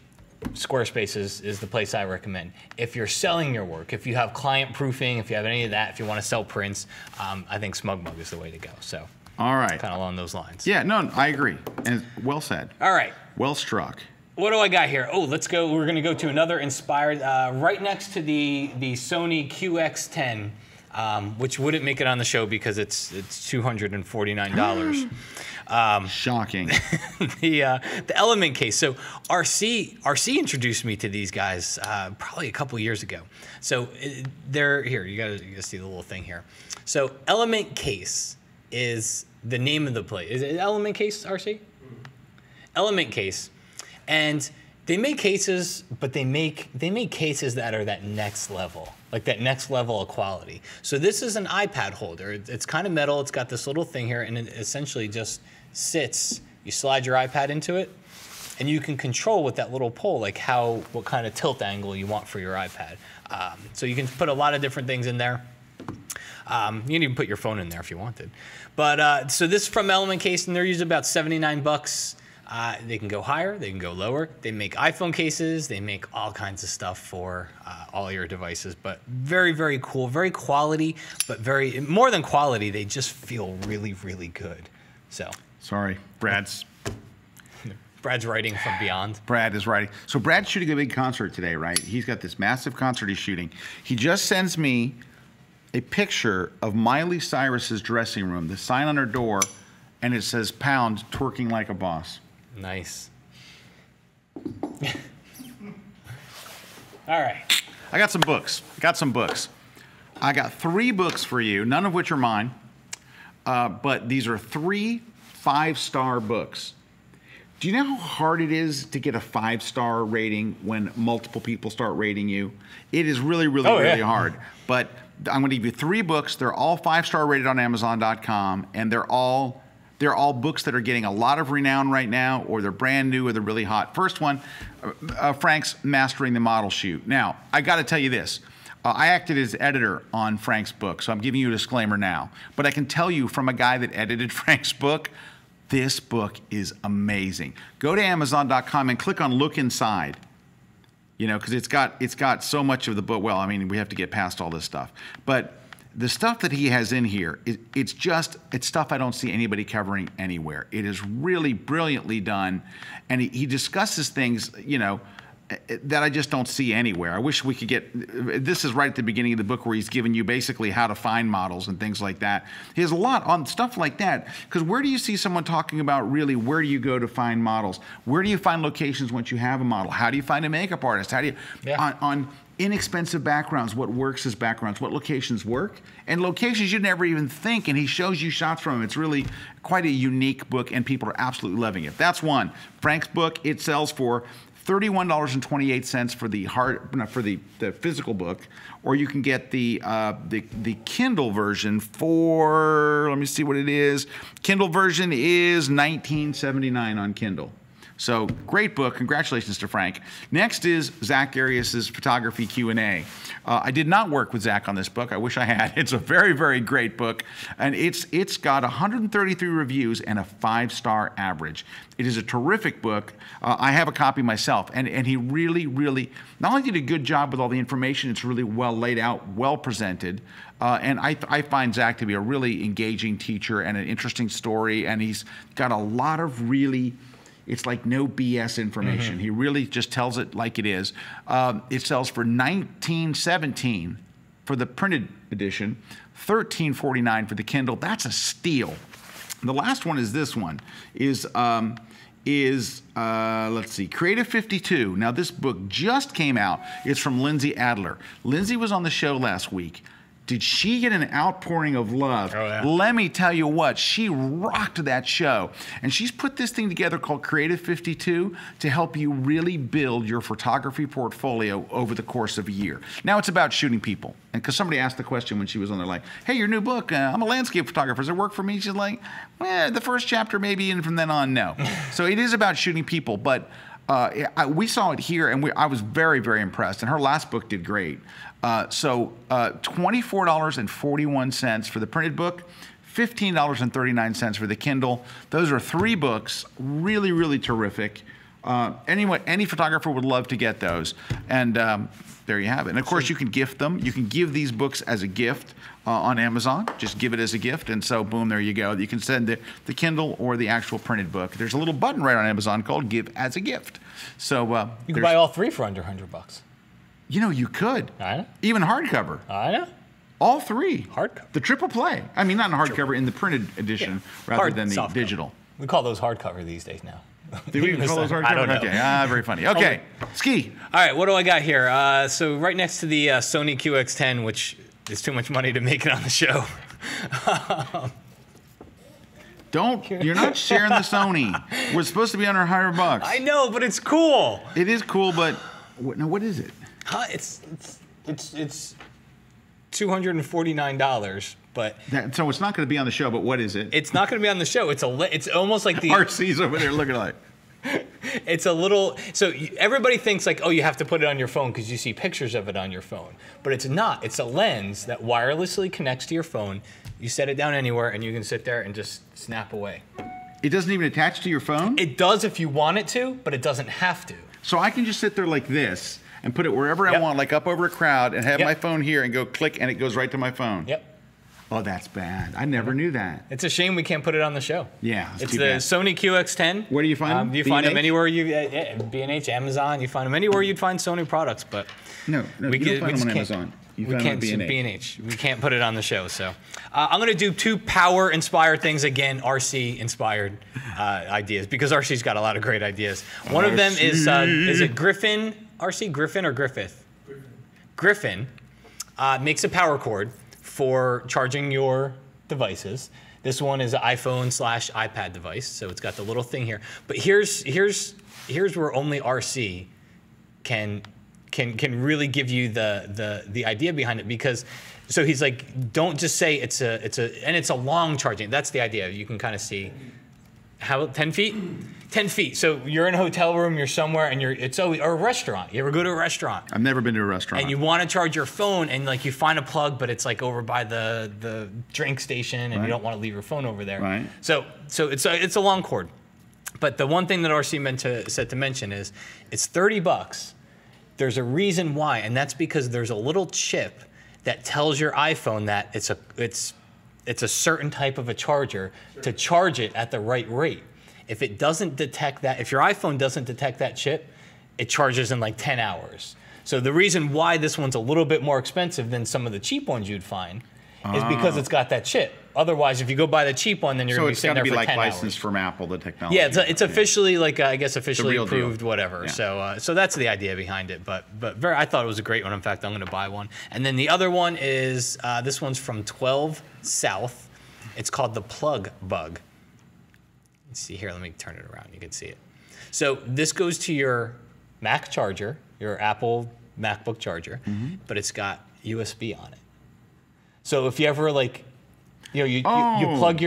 Squarespace is the place I recommend. If you're selling your work, if you have client proofing, if you have any of that, if you want to sell prints, I think SmugMug is the way to go. So, all right, kind of along those lines. Yeah, no, I agree, and well said. All right, well struck. What do I got here? Oh, let's go. We're going to go to another inspired, right next to the Sony QX10. which wouldn't make it on the show because it's $249. Shocking. The Element case. So RC introduced me to these guys probably a couple years ago. So they're here. You gotta see the little thing here. So Element case is the name of the plate. Is it Element case, RC? Element case, and they make cases, but they make cases that are that next level, like that next level of quality. So this is an iPad holder. It's kind of metal. It's got this little thing here, and it essentially just sits. You slide your iPad into it, and you can control with that little pole, like what kind of tilt angle you want for your iPad. So you can put a lot of different things in there. You can even put your phone in there if you wanted. But so this is from Element Case, and they're usually about $79. They can go higher, they can go lower. They make iPhone cases, they make all kinds of stuff for all your devices. But very, very cool, very quality, but more than quality, they just feel really, really good. So Sorry, Brad's writing from beyond. Brad is writing. So Brad's shooting a big concert today, right? He's got this massive concert he's shooting. He just sends me a picture of Miley Cyrus's dressing room, the sign on her door, and it says "Pound twerking like a boss." Nice. All right. I got some books. I got 3 books for you, none of which are mine, but these are 3 5-star books. Do you know how hard it is to get a 5-star rating when multiple people start rating you? It is really, really, really hard. But I'm going to give you 3 books. They're all 5-star rated on Amazon.com, and they're all books that are getting a lot of renown right now, or they're brand new, or they're really hot. First one, Frank's Mastering the Model Shoot. Now, I got to tell you this. I acted as editor on Frank's book, so I'm giving you a disclaimer now. But I can tell you from a guy that edited Frank's book, this book is amazing. Go to Amazon.com and click on Look Inside. You know, because it's got so much of the book. Well, I mean, we have to get past all this stuff, but the stuff that he has in here, it's stuff I don't see anybody covering anywhere. It is really brilliantly done, and he discusses things, you know, that I just don't see anywhere. I wish we could get, this is right at the beginning of the book where he's giving you basically how to find models and things like that. He has a lot on stuff like that, because where do you see someone talking about really where do you go to find models? Where do you find locations once you have a model? How do you find a makeup artist? How do you, on inexpensive backgrounds, what works as backgrounds, what locations work, and locations you'd never even think, and he shows you shots from them. It's really quite a unique book, and people are absolutely loving it. That's one. Frank's book, it sells for $31.28 for the physical book, or you can get the Kindle version for, let me see what it is. Kindle version is $19.79 on Kindle. So great book. Congratulations to Frank. Next is Zach Arias's Photography Q&A. I did not work with Zach on this book. I wish I had. It's a very, very great book, and it's got 133 reviews and a 5-star average. It is a terrific book. I have a copy myself, and he really, really not only did a good job with all the information, it's really well laid out, well presented. And I find Zach to be a really engaging teacher and an interesting story, and he's got a lot of really, it's like no BS information. He really just tells it like it is. It sells for $19.17 for the printed edition, $13.49 for the Kindle. That's a steal. The last one is this one, let's see, Creative 52. Now this book just came out. It's from Lindsay Adler. Lindsay was on the show last week. Did she get an outpouring of love? Oh, yeah. Let me tell you what, she rocked that show. And she's put this thing together called Creative 52 to help you really build your photography portfolio over the course of a year. Now it's about shooting people. And because somebody asked the question when she was on there, like, hey, your new book, I'm a landscape photographer. Does it work for me? She's like, well, the first chapter maybe, and from then on, no. So it is about shooting people. But we saw it here, and I was very, very impressed. And her last book did great. So $24.41 for the printed book, $15.39 for the Kindle. Those are 3 books, really, really terrific. Any photographer would love to get those. And there you have it. And of course, you can gift them. You can give these books as a gift on Amazon. Just give it as a gift. And so, boom, there you go. You can send the Kindle or the actual printed book. There's a little button right on Amazon called Give as a Gift. So you can buy all 3 for under $100. You know, you could. I know. Even hardcover. I know. All three. Hardcover. The triple play. I mean, not in hardcover, in the printed edition rather than the softcover. digital. We call those hardcover these days now. Do we call those hardcover? I don't know. Okay, very funny. Okay, Ski. All right, what do I got here? So right next to the Sony QX10, which is too much money to make it on the show. You're not sharing the Sony. We're supposed to be under $100. I know, but it's cool. It is cool, but what is it? It's $249, but So it's not going to be on the show, but what is it? it's not going to be on the show. It's almost like the RC's over there looking like. It's a little, so everybody thinks like, oh, you have to put it on your phone because you see pictures of it on your phone. But it's not. It's a lens that wirelessly connects to your phone. You set it down anywhere and you can sit there and just snap away. It doesn't even attach to your phone? It does if you want it to, but it doesn't have to. So I can just sit there like this and put it wherever I Yep. want, like up over a crowd, and have Yep. my phone here and go click and it goes right to my phone. Yep. Oh, that's bad. I never knew that. It's a shame we can't put it on the show. Yeah, It's too the bad. Sony QX10. Where do you find them? You find them B&H? anywhere B&H, Amazon. You find them anywhere you'd find Sony products, but No, you don't find them on just Amazon. You we find them can't on do B&H. B&H. We can't put it on the show. So I'm going to do two power-inspired things again, RC-inspired ideas, because RC's got a lot of great ideas. One of them is it Griffin? RC Griffin or Griffith? Griffin makes a power cord for charging your devices. This one is an iPhone/iPad device, so it's got the little thing here. But here's where only RC can really give you the idea behind it, because so he's like, don't just say it's a long charging. That's the idea. You can kind of see how 10 feet. 10 feet. So you're in a hotel room, you're somewhere, and it's always, or a restaurant. You ever go to a restaurant? I've never been to a restaurant. And you want to charge your phone, and like you find a plug, but it's like over by the drink station, and Right. you don't want to leave your phone over there. Right. So it's a long cord. But the one thing that RC said to mention is it's $30. There's a reason why, and that's because there's a little chip that tells your iPhone that it's a certain type of a charger to charge it at the right rate. If it doesn't detect that, if your iPhone doesn't detect that chip, it charges in like 10 hours. So the reason why this one's a little bit more expensive than some of the cheap ones you'd find is because it's got that chip. Otherwise, if you go buy the cheap one, then you're So going to be it's sitting got to there be for like 10 licensed hours. from Apple, the technology. Yeah, it's officially like I guess officially real deal. approved, whatever. Yeah. So that's the idea behind it. But I thought it was a great one. In fact, I'm going to buy one. And then the other one is this one's from 12 South. It's called the Plug Bug. Let's see here. Let me turn it around. You can see it. So this goes to your Mac charger, your Apple MacBook charger, but it's got USB on it. So if you ever like, you plug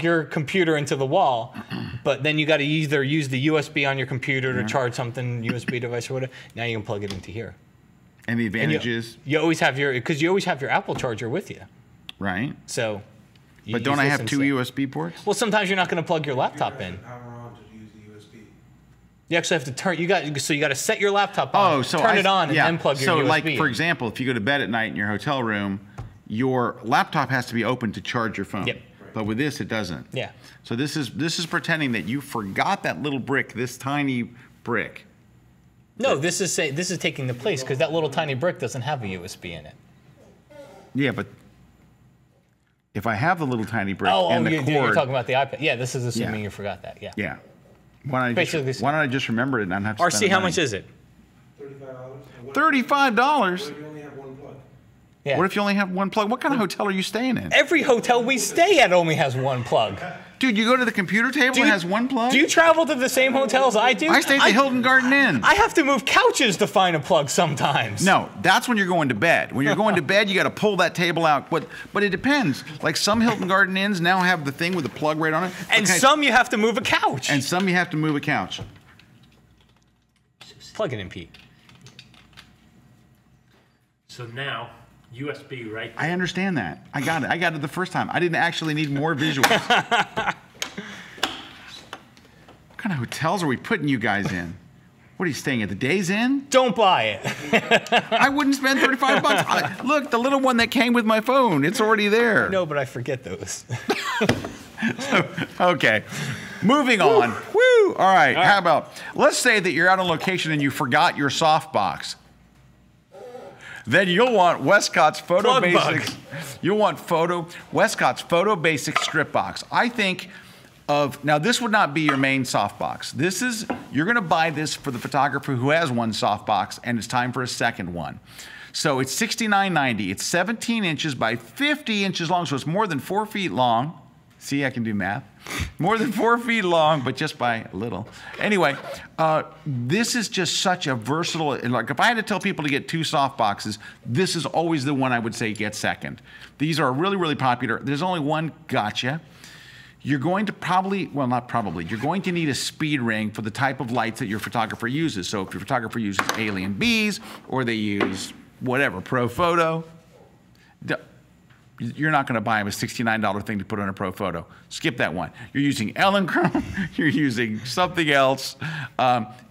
your computer into the wall, but then you got to either use the USB on your computer to charge something, USB device or whatever. Now you can plug it into here. And the And advantage is, you always have because you always have your Apple charger with you. right? So. you But don't use I this have two instead. USB ports? Well, sometimes you're not going to plug your laptop in. Power on to use the USB. You actually have to turn. You got to set your laptop on. Turn it on and then plug your USB. So, like, for in. example, if you go to bed at night in your hotel room, your laptop has to be open to charge your phone. Yep. But with this, it doesn't. Yeah. So this is pretending that you forgot that little brick, this tiny brick. No, this is taking the place because that little tiny brick doesn't have a USB in it. Yeah, but if I have the little tiny brick and the you're cord, talking about the iPad. Yeah, this is assuming Yeah. you forgot that. Yeah. yeah. Why don't Basically, I just remember it and not have to RC, spend how money? much is it? $35. $35. But you only have one plug. Yeah. What if you only have one plug? What kind of hotel are you staying in? Every hotel we stay at only has one plug. Dude, you go to the computer table and it has one plug? Do you travel to the same hotels I do? I stay at the Hilton Garden Inn. I have to move couches to find a plug sometimes. No, that's when you're going to bed. When you're going to bed, you got to pull that table out. But it depends. Like some Hilton Garden Inns now have the thing with the plug right on it. And Okay, some you have to move a couch. and some you have to move a couch. Plug it in, Pete. So now, USB right there. I understand that. I got it. I got it the first time. I didn't actually need more visuals. What kind of hotels are we putting you guys in? What are you staying at the Days Inn? Don't buy it. I wouldn't spend $35. Look, the little one that came with my phone. It's already there. No, but I forget those. Okay. Moving on. Woo! All right. How about, let's say that you're out on location and you forgot your softbox. then you'll want Westcott's Photo Plug bug. Basics. You'll want Westcott's Photo Basics strip box. I think of, now this would not be your main softbox. This is, you're gonna buy this for the photographer who has one softbox and it's time for a second one. So it's $69.90. It's 17 inches by 50 inches long, so it's more than 4 feet long. See, I can do math. More than 4 feet long, but just by a little. Anyway, this is just such a versatile, like if I had to tell people to get 2 soft boxes, this is always the one I would say get second. These are really, really popular. There's only one gotcha. You're going to probably, well, not probably, you're going to need a speed ring for the type of lights that your photographer uses. So if your photographer uses Alien Bees or they use whatever, Pro Photo, you're not going to buy them a $69 thing to put on a Pro Photo. Skip that one. You're using Elinchrom, you're using something else.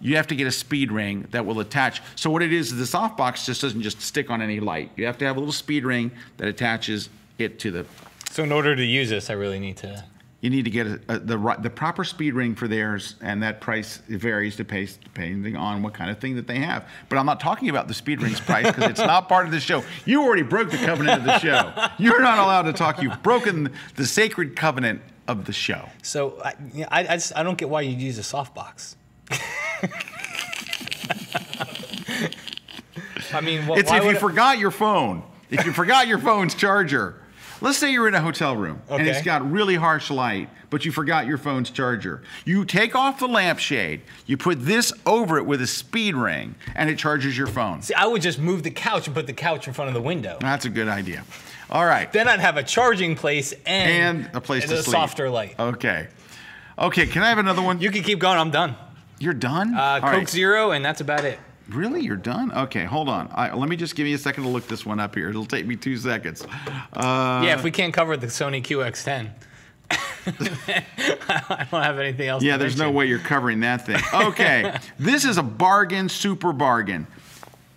You have to get a speed ring that will attach. So what it is the softbox just doesn't just stick on any light. You have to have a little speed ring that attaches it to the. So in order to use this, I really need to. You need to get the proper speed ring for theirs, and that price varies depending on what kind of thing that they have. But I'm not talking about the speed ring's price because it's not part of the show. You already broke the covenant of the show. You're not allowed to talk. You've broken the sacred covenant of the show. So I don't get why you use a softbox. I mean, it's if you forgot your phone. If you forgot your phone's charger. Let's say you're in a hotel room and it's got really harsh light, but you forgot your phone's charger. You take off the lampshade, you put this over it with a speed ring, and it charges your phone. See, I would just move the couch and put the couch in front of the window. That's a good idea. All right. Then I'd have a charging place and a place to sleep. Softer light. Okay. Okay, can I have another one? You can keep going. I'm done. You're done? Coke Zero, and that's about it. Really? You're done? Okay, hold on. Let me just give you a second to look this one up here. It'll take me 2 seconds. Yeah, if we can't cover the Sony QX10. I don't have anything else to there's mention. no way you're covering that thing. Okay, this is a bargain, super bargain.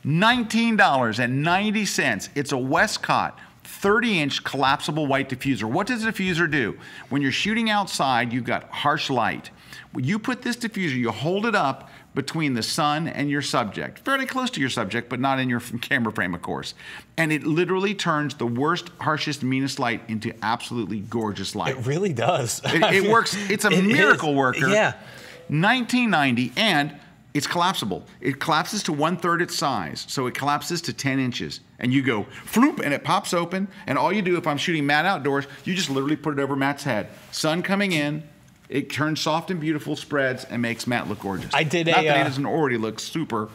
$19.90. It's a Westcott 30-inch collapsible white diffuser. What does a diffuser do? When you're shooting outside, you've got harsh light. When you put this diffuser, you hold it up between the sun and your subject, fairly close to your subject, but not in your camera frame, of course. And it literally turns the worst, harshest, meanest light into absolutely gorgeous light. It really does. It works. It's a miracle worker. Yeah. $19.90, and it's collapsible. It collapses to 1/3 its size, so it collapses to 10 inches. And you go, floop, and it pops open. And all you do, if I'm shooting Matt outdoors, you just literally put it over Matt's head. Sun coming in. It turns soft and beautiful, spreads, and makes Matt look gorgeous. I did Not that he doesn't already look super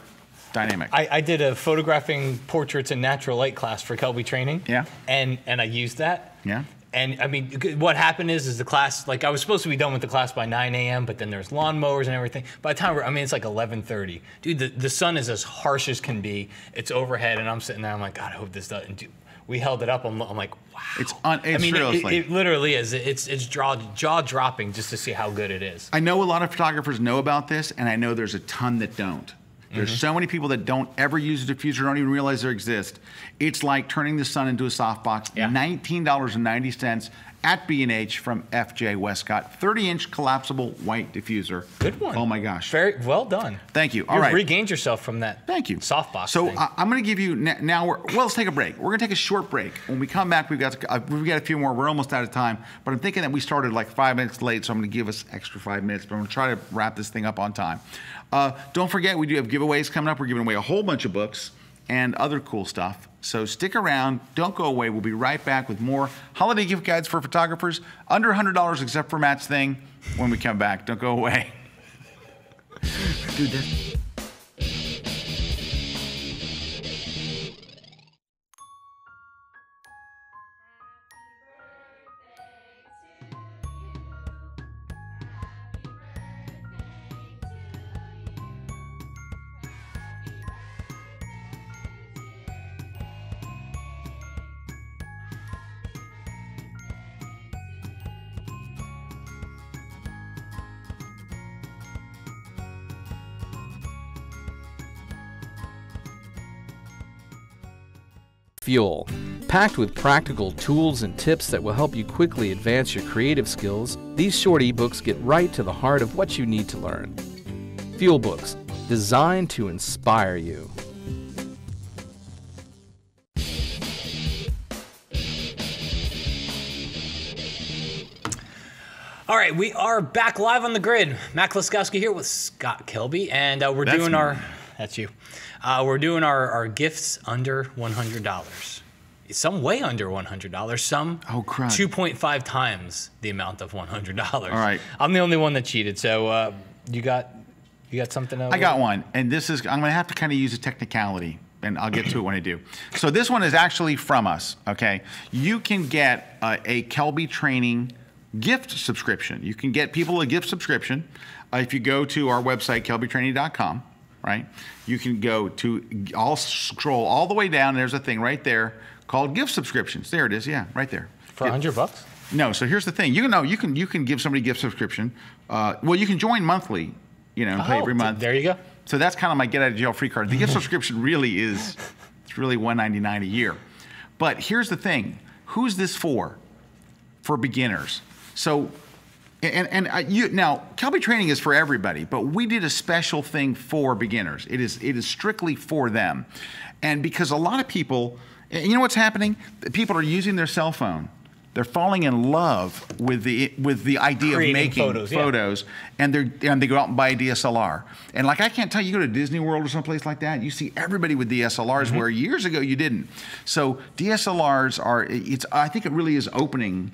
dynamic. I did a photographing portraits in natural light class for Kelby training. Yeah. And I used that. Yeah. And I mean, what happened is the class, like I was supposed to be done with the class by 9 a.m., but then there's lawnmowers and everything. By the time it's like 11:30. Dude, the sun is as harsh as can be. It's overhead, and I'm sitting there, I'm like, God, I hope this doesn't do. We held it up. I'm like, wow. It's seriously. It literally is. It's jaw dropping just to see how good it is. I know a lot of photographers know about this, and I know there's a ton that don't. There's so many people that don't ever use a diffuser, don't even realize they exist. It's like turning the sun into a softbox. Yeah. $19.90 at B&H from FJ Westcott. 30-inch collapsible white diffuser. Good one. Oh my gosh. Very well done. Thank you. All You've right. regained yourself from that. Thank you. Softbox. So thing. I'm going to give you now. Let's take a break. We're going to take a short break. When we come back, we've got a few more. We're almost out of time. But I'm thinking that we started like 5 minutes late, so I'm going to give us extra 5 minutes. But I'm going to try to wrap this thing up on time. Don't forget, we do have giveaways coming up. We're giving away a whole bunch of books and other cool stuff. So stick around. Don't go away. We'll be right back with more holiday gift guides for photographers. Under $100 except for Matt's thing when we come back. Don't go away. Dude, this. Fuel. Packed with practical tools and tips that will help you quickly advance your creative skills, these short ebooks get right to the heart of what you need to learn. Fuel Books, designed to inspire you. All right, we are back live on the grid. Matt Kloskowski here with Scott Kelby, and we're That's doing me. that's you. We're doing our gifts under $100. Some way under $100, some Oh, crud. 2.5 times the amount of $100. All right. I'm the only one that cheated, so you got something over? I got one, and this is, I'm gonna have to kind of use a technicality, and I'll get to it when I do. So this one is actually from us, okay? You can get a Kelby Training gift subscription. You can get people a gift subscription if you go to our website, kelbytraining.com, right? You can go to, I'll scroll all the way down, there's a thing right there called gift subscriptions. There it is, yeah, right there. For $100? No, so here's the thing. You can give somebody a gift subscription. Well, you can join monthly, and pay every month. There you go. So that's kind of my get out of jail free card. The gift subscription really is, it's really $199 a year. But here's the thing. Who's this for? For beginners. So, now Kelby Training is for everybody, but we did a special thing for beginners. It is strictly for them. And because a lot of people, you know what's happening? People are using their cell phone. They're falling in love with the idea Creating of making photos, and they go out and buy a DSLR. And like, I can't tell you, go to Disney World or someplace like that, you see everybody with DSLRs where years ago you didn't. So DSLRs are, I think it really is opening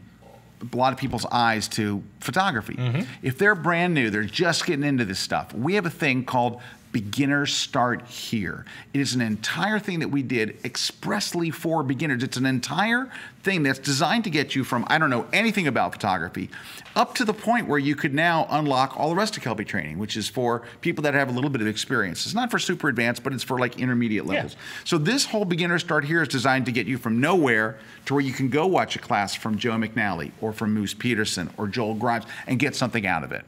a lot of people's eyes to photography. If they're brand new, they're just getting into this stuff, we have a thing called Beginners Start Here. It is an entire thing that we did expressly for beginners. It's an entire thing that's designed to get you from, I don't know anything about photography, up to the point where you could now unlock all the rest of Kelby Training, which is for people that have a little bit of experience. It's not for super advanced, but it's for like intermediate levels. So this whole Beginner Start Here is designed to get you from nowhere to where you can go watch a class from Joe McNally or from Moose Peterson or Joel Grimes and get something out of it.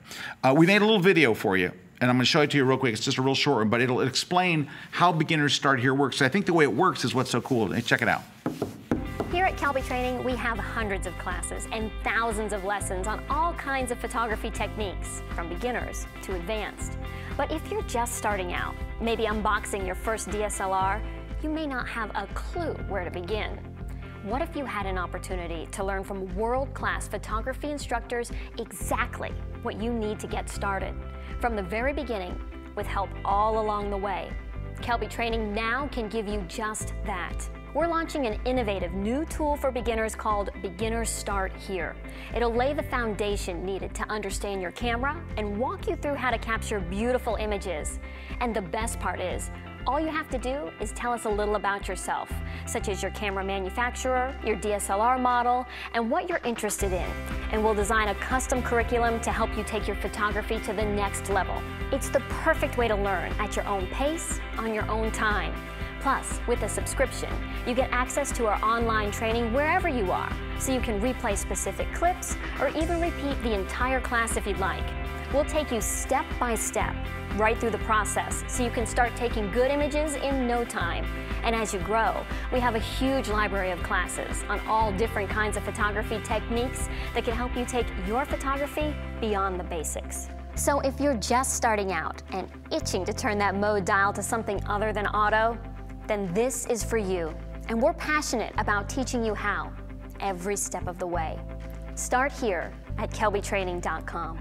We made a little video for you, and I'm going to show it to you real quick. It's just a real short one, but it'll explain how Beginners Start Here works. I think the way it works is what's so cool. Hey, check it out. Here at Kelby Training, we have hundreds of classes and thousands of lessons on all kinds of photography techniques, from beginners to advanced. But if you're just starting out, maybe unboxing your first DSLR, you may not have a clue where to begin. What if you had an opportunity to learn from world-class photography instructors exactly what you need to get started? From the very beginning, with help all along the way. Kelby Training now can give you just that. We're launching an innovative new tool for beginners called Beginners Start Here. It'll lay the foundation needed to understand your camera and walk you through how to capture beautiful images. And the best part is, all you have to do is tell us a little about yourself, such as your camera manufacturer, your DSLR model, and what you're interested in. And we'll design a custom curriculum to help you take your photography to the next level. It's the perfect way to learn at your own pace, on your own time. Plus, with a subscription, you get access to our online training wherever you are, so you can replay specific clips or even repeat the entire class if you'd like. We'll take you step by step, right through the process, so you can start taking good images in no time. And as you grow, we have a huge library of classes on all different kinds of photography techniques that can help you take your photography beyond the basics. So if you're just starting out and itching to turn that mode dial to something other than auto, then this is for you. And we're passionate about teaching you how, every step of the way. Start here at kelbytraining.com.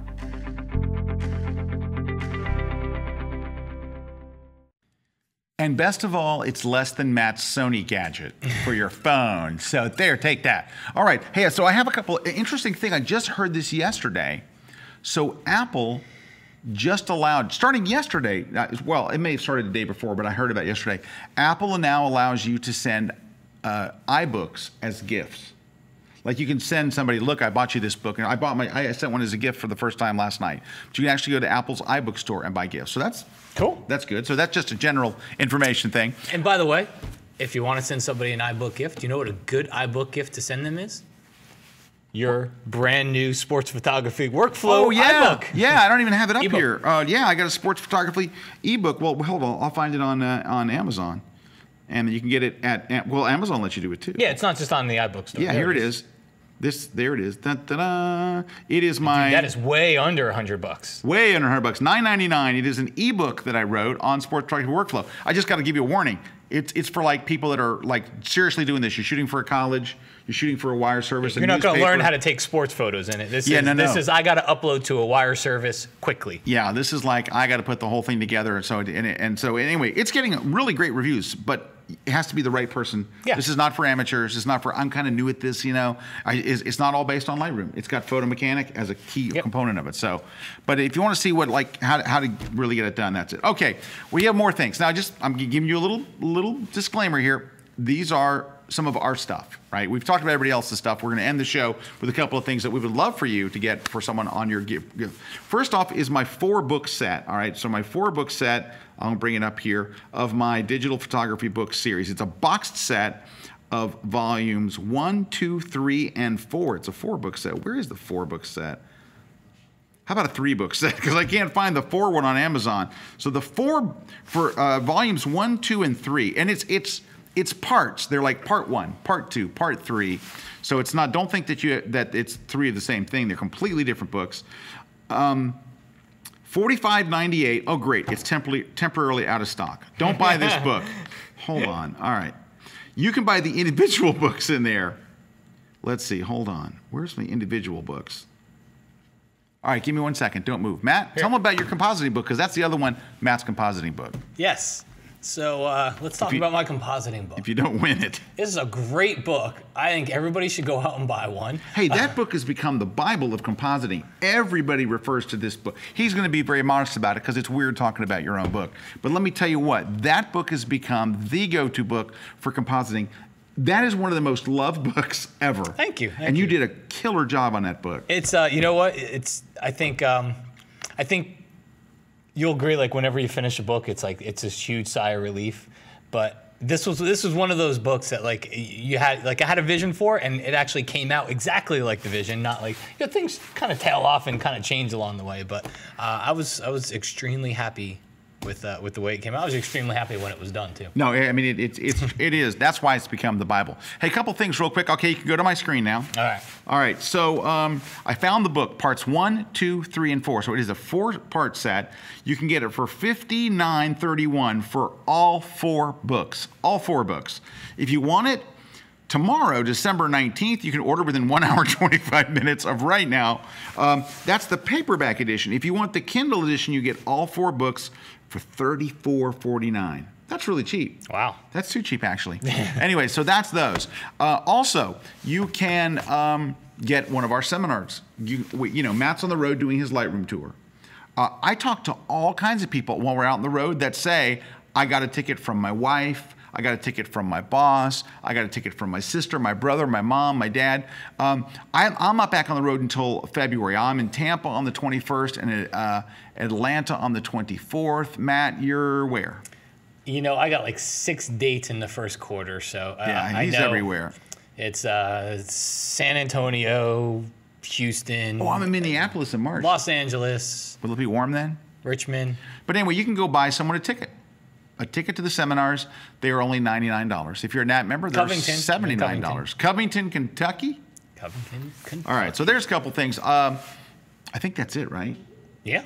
And best of all, it's less than Matt's Sony gadget for your phone. So there, take that. All right. Hey, so I have a couple interesting thing. I just heard this yesterday. So Apple just allowed, starting yesterday, well, it may have started the day before, but I heard about it yesterday. Apple now allows you to send iBooks as gifts. Like, you can send somebody, look, I bought you this book, and I sent one as a gift for the first time last night. But you can actually go to Apple's iBook store and buy gifts. So that's cool. That's good. So that's just a general information thing. And by the way, if you want to send somebody an iBook gift, you know what a good iBook gift to send them is? Your brand new sports photography workflow iBook. Yeah, I don't even have it up ebook. here. Yeah, I got a sports photography ebook. Well, hold on, I'll find it on Amazon, and you can get it at, well, Amazon lets you do it too. Yeah, it's not just on the iBook store. Yeah, There here it is. There it is. Da-da-da. It is my... That is way under $100. Way under $100, $9.99. It is an ebook that I wrote on sports photography workflow. I just got to give you a warning. It's for like people that are like seriously doing this. You're shooting for a college. You're shooting for a wire service. You're not going to learn how to take sports photos in it. This is I got to upload to a wire service quickly. Yeah, this is like I got to put the whole thing together. And so anyway, it's getting really great reviews, but it has to be the right person. Yeah. This is not for amateurs. It's not for I'm kind of new at this. It's not all based on Lightroom. It's got Photo Mechanic as a key component of it. So, but if you want to see what how to really get it done, that's it. Okay, we have more things. Now, I'm giving you a little disclaimer here. These are some of our stuff, right? We've talked about everybody else's stuff. We're going to end the show with a couple of things that we would love for you to get for someone on your gift. First off is my 4-book set, all right? So my 4-book set, I'll bring it up here, of my digital photography book series. It's a boxed set of volumes 1, 2, 3, and 4. It's a 4-book set. Where is the 4-book set? How about a 3-book set? Because I can't find the 4 one on Amazon. So the 4 for volumes 1, 2, and 3, and it's parts. They're like part 1, part 2, part 3. So it's not. Don't think that it's 3 of the same thing. They're completely different books. $45.98. Oh, great! It's temporarily out of stock. Don't buy this book. Hold on. All right, you can buy the individual books in there. Let's see. Hold on. Where's my individual books? All right, give me 1 second. Don't move, Matt. Tell them about your compositing book because that's the other one. Matt's compositing book. Yes. So let's talk about my compositing book. If you don't win it. This is a great book. I think everybody should go out and buy one. Hey, that book has become the Bible of compositing. Everybody refers to this book. He's going to be very modest about it because it's weird talking about your own book. But let me tell you what, that book has become the go-to book for compositing. That is one of the most loved books ever. Thank you. And you did a killer job on that book. It's you know what? I think you'll agree, like whenever you finish a book, it's a huge sigh of relief. But this was one of those books that like I had a vision for, and it actually came out exactly like the vision. Not like things kind of tail off and kind of change along the way. But I was extremely happy with the way it came out. I was extremely happy when it was done too. No, I mean it is. That's why it's become the Bible. Hey, a couple things real quick. Okay, you can go to my screen now. All right. So I found the book, parts 1, 2, 3, and 4. So it is a 4-part set. You can get it for $59.31 for all 4 books. All 4 books. If you want it tomorrow, December 19th, you can order within 1 hour, 25 minutes of right now. That's the paperback edition. If you want the Kindle edition, you get all 4 books for $34.49. That's really cheap. Wow. That's too cheap, actually. Anyway, so that's those. Also, you can get one of our seminars. Matt's on the road doing his Lightroom tour. I talk to all kinds of people while we're out on the road that say, I got a ticket from my wife, I got a ticket from my boss, I got a ticket from my sister, my brother, my mom, my dad. I'm not back on the road until February. I'm in Tampa on the 21st and Atlanta on the 24th. Matt, you're where? I got like 6 dates in the first quarter, so yeah, he's everywhere. It's San Antonio, Houston. Oh, I'm in Minneapolis in March. Los Angeles. Will it be warm then? Richmond. But anyway, you can go buy someone a ticket. A ticket to the seminars. They are only $99. If you're a NAT member, they're $79. Covington, Kentucky? Covington, Kentucky. All right, so there's a couple things. I think that's it, right? Yeah.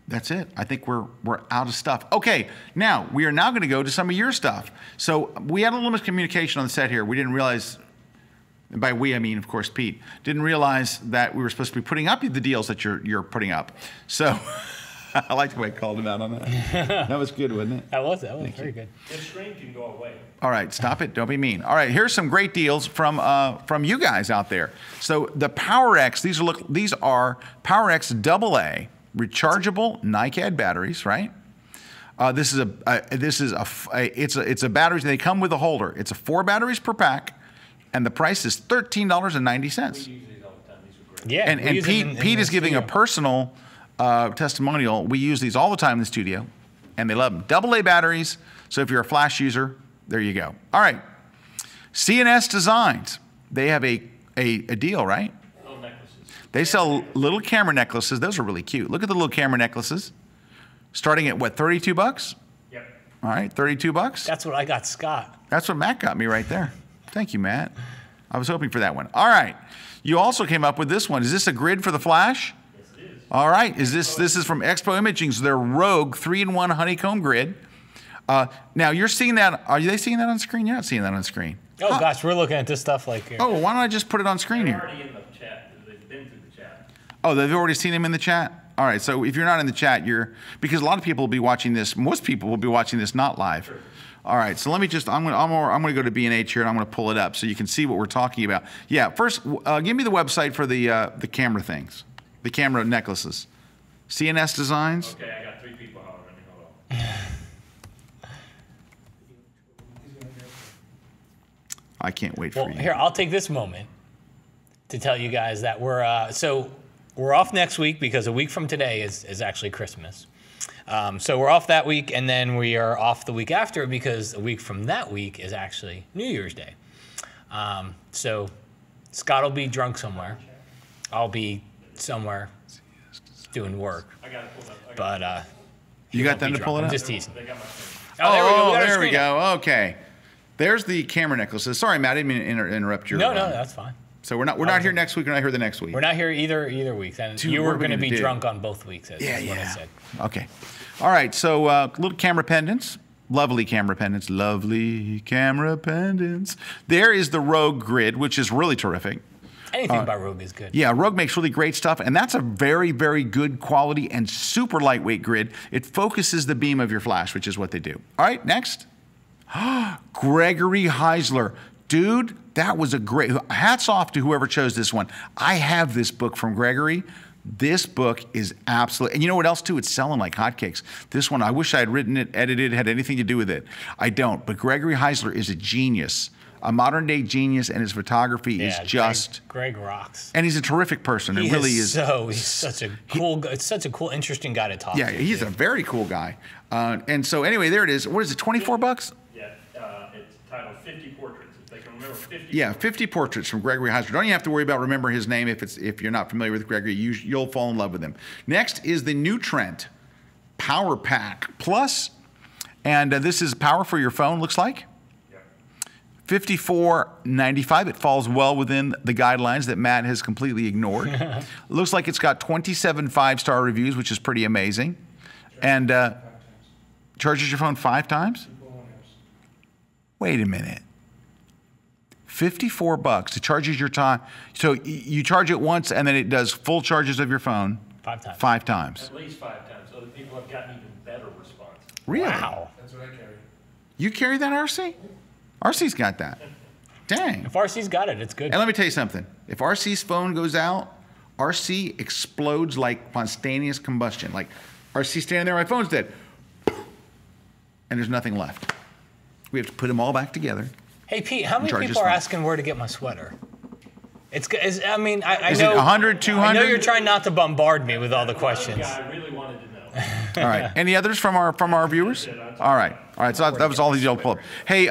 That's it. I think we're out of stuff. Okay, now we are now going to go to some of your stuff. So we had a little miscommunication on the set here. We didn't realize, and by we I mean, of course, Pete, didn't realize that we were supposed to be putting up the deals that you're putting up. So I like the way I called him out on that. That was good, wasn't it? That was very good. The screen can go away. All right, stop it. Don't be mean. All right, here's some great deals from you guys out there. So the PowerX, these are PowerX AA rechargeable NiCad batteries, right? This is a battery. They come with a holder. It's 4 batteries per pack, and the price is $13.90. We use these all the time. These are great. Yeah, and Pete is giving a personal testimonial. We use these all the time in the studio, and they love them. AA batteries. So if you're a flash user, there you go. All right, CNS Designs. They have a deal, right? They sell little camera necklaces. Those are really cute. Look at the little camera necklaces. Starting at what, $32? Yep. All right, $32. That's what I got Scott. That's what Matt got me right there. Thank you, Matt. I was hoping for that one. All right. You also came up with this one. Is this a grid for the flash? Yes, it is. All right. This is from Expo Imaging. So their Rogue 3-in-1 honeycomb grid. Now you're seeing that. Are they seeing that on screen? You're not seeing that on screen. Oh gosh, we're looking at this stuff like here. Oh, why don't I just put it on screen They're here? already in the chat. They've been through the chat. Oh, they've already seen him in the chat? All right, so if you're not in the chat, because a lot of people will be watching this, most people will be watching this not live. Sure. All right, so let me just, I'm gonna go to B&H here and I'm gonna pull it up so you can see what we're talking about. Yeah, first, give me the website for the camera things, the camera necklaces. CNS Designs? Okay, I got 3 people hollering. Hold on. I can't wait for Well, you. here, I'll take this moment to tell you guys that we're off next week because a week from today is actually Christmas. So we're off that week, and then we are off the week after because a week from that week is actually New Year's Day. So Scott will be drunk somewhere. I'll be somewhere doing work. I got it pulled up. But You got them to pull it I'm up? just teasing. They got my screen. Oh, got our there we screen go. Okay. There's the camera necklaces. Sorry, Matt, I didn't mean to interrupt your. No, that's fine. So we're not here next week. We're not here the next week. We're not here either week. And Dude, you what were are we going to gonna be do? drunk on both weeks, is what I said. Okay. All right. So little camera pendants. Lovely camera pendants. Lovely camera pendants. There is the Rogue grid, which is really terrific. Anything about Rogue is good. Yeah, Rogue makes really great stuff, and that's a very, very good quality and super lightweight grid. It focuses the beam of your flash, which is what they do. All right, next. Gregory Heisler. Dude, that was a great, hats off to whoever chose this one. I have this book from Gregory. This book is absolutely, and you know what else too? It's selling like hotcakes. This one, I wish I had written it, edited, had anything to do with it. I don't, but Gregory Heisler is a genius, a modern day genius, and his photography is just. Greg rocks. And he's a terrific person. It really is. He's such a cool, it's such a cool, interesting guy to talk to. Yeah, he's a very cool guy. And so anyway, there it is. What is it, 24 bucks? Yeah, it's titled 50 Portraits. If they can remember 50. Yeah, 50 portraits from Gregory Heisler. Don't you have to worry about remembering his name if you're not familiar with Gregory. You'll fall in love with him. Next is the Nutrient Power Pack Plus, and this is power for your phone. Looks like $54.95. It falls well within the guidelines that Matt has completely ignored. Looks like it's got 27 5-star reviews, which is pretty amazing, and charges your phone 5 times. Wait a minute. $54. It charges your time. So you charge it once, and then it does full charges of your phone 5 times. 5 times. At least 5 times. Other people have gotten even better response. Really? Wow. That's what I carry. You carry that, RC? RC's got that. Dang. If RC's got it, it's good. And let me tell you something. If RC's phone goes out, RC explodes like spontaneous combustion. Like RC standing there, my phone's dead. And there's nothing left. We have to put them all back together. Hey, Pete, how many Charge people his are phone. asking where to get my sweater? I Is know. it 100, 200? I know you're trying not to bombard me with all the questions. Yeah, I really wanted to know. All right. Any others from our viewers? All right. All right. So that was all he'll pull up. Hey,